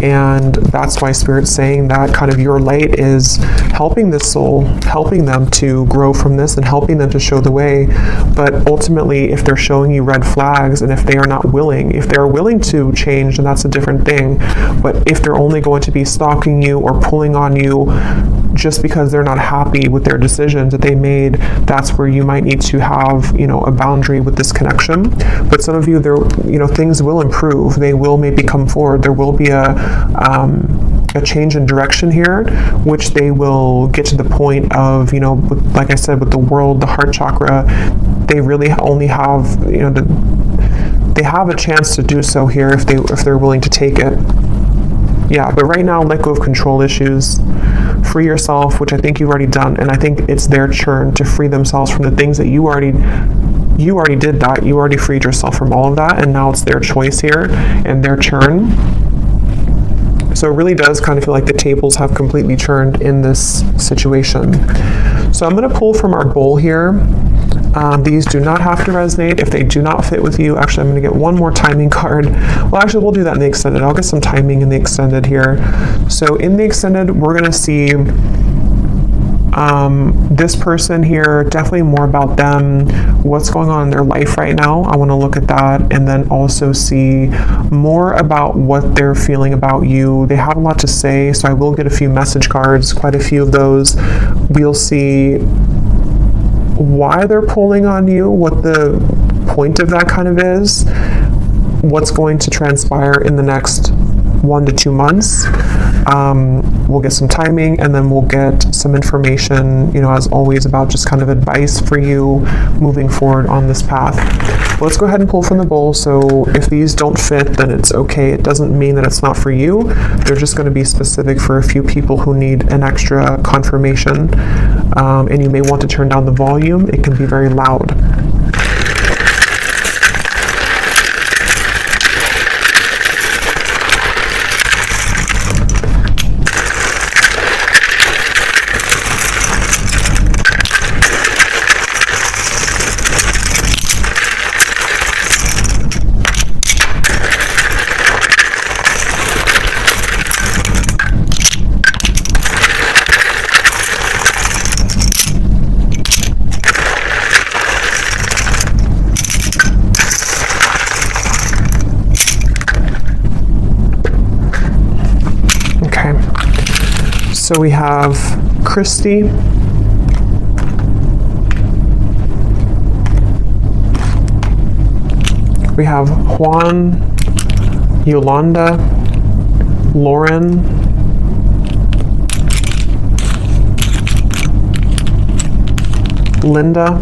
And that's why Spirit's saying that kind of your light is helping this soul, helping them to grow from this and helping them to show the way. But ultimately, if they're showing you red flags and if they are not willing, if they're willing to change, then that's a different thing. But if they're only going to be stalking you or pulling on you just because they're not happy with their decisions that they made, that's where you might need to have, a boundary with this connection. But some of you, things will improve. They will maybe come forward. There will be a change in direction here, which they will get to the point of, like I said, with the world, the heart chakra, they really only have, they have a chance to do so here if they're willing to take it. Yeah, but right now, let go of control issues. Free yourself, which I think you've already done, and I think it's their turn to free themselves from the things that you already did that. You already freed yourself from all of that, and now it's their choice here and their turn. So it really does kind of feel like the tables have completely turned in this situation. So I'm going to pull from our bowl here. These do not have to resonate if they do not fit with you. Actually, I'm going to get one more timing card. Well, actually, we'll do that in the extended. I'll get some timing in the extended here. So in the extended, we're going to see this person here, definitely more about them, what's going on in their life right now. I want to look at that and then also see more about what they're feeling about you. They have a lot to say, so I will get a few message cards, quite a few of those. We'll see why they're pulling on you, what the point of that kind of is, what's going to transpire in the next 1 to 2 months. We'll get some timing, and then we'll get some information, as always, about just kind of advice for you moving forward on this path. Let's go ahead and pull from the bowl. So if these don't fit, then it's okay. It doesn't mean that it's not for you. They're just going to be specific for a few people who need an extra confirmation. And you may want to turn down the volume. It can be very loud. So we have Christy, we have Juan, Yolanda, Lauren, Linda,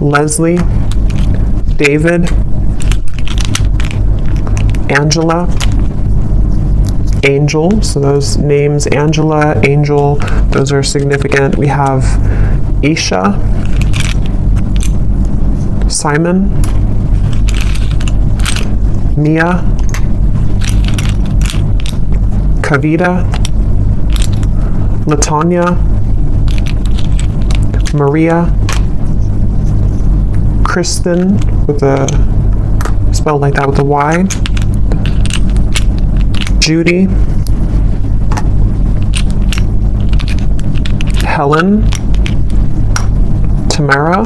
Leslie, David, Angela, Angel. So those names, Angela, Angel, those are significant. We have Isha, Simon, Mia, Kavita, Latanya, Maria, Kristen, with a spelled like that with a Y, Judy, Helen, Tamara,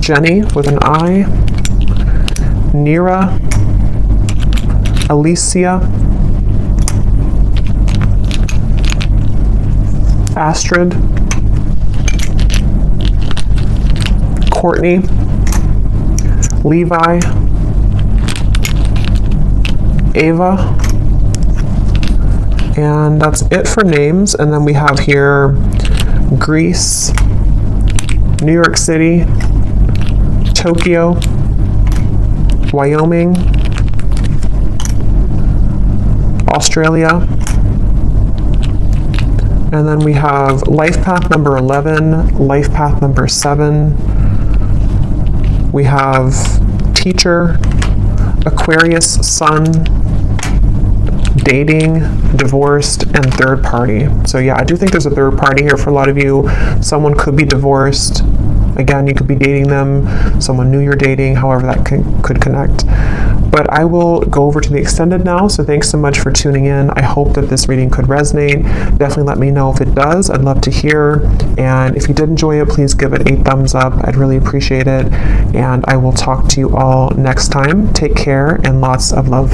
Jenny with an I, Nira, Alicia, Astrid, Courtney, Levi, Ava, and that's it for names. And then we have here Greece, New York City, Tokyo, Wyoming, Australia, and then we have life path number 11, life path number 7. We have teacher, Aquarius, sun, dating, divorced, and third party. So yeah, I do think there's a third party here for a lot of you. Someone could be divorced. Again, you could be dating them. Someone new you're dating, however that could connect. But I will go over to the extended now. So thanks so much for tuning in. I hope that this reading could resonate. Definitely let me know if it does. I'd love to hear. And if you did enjoy it, please give it a thumbs up. I'd really appreciate it. And I will talk to you all next time. Take care and lots of love.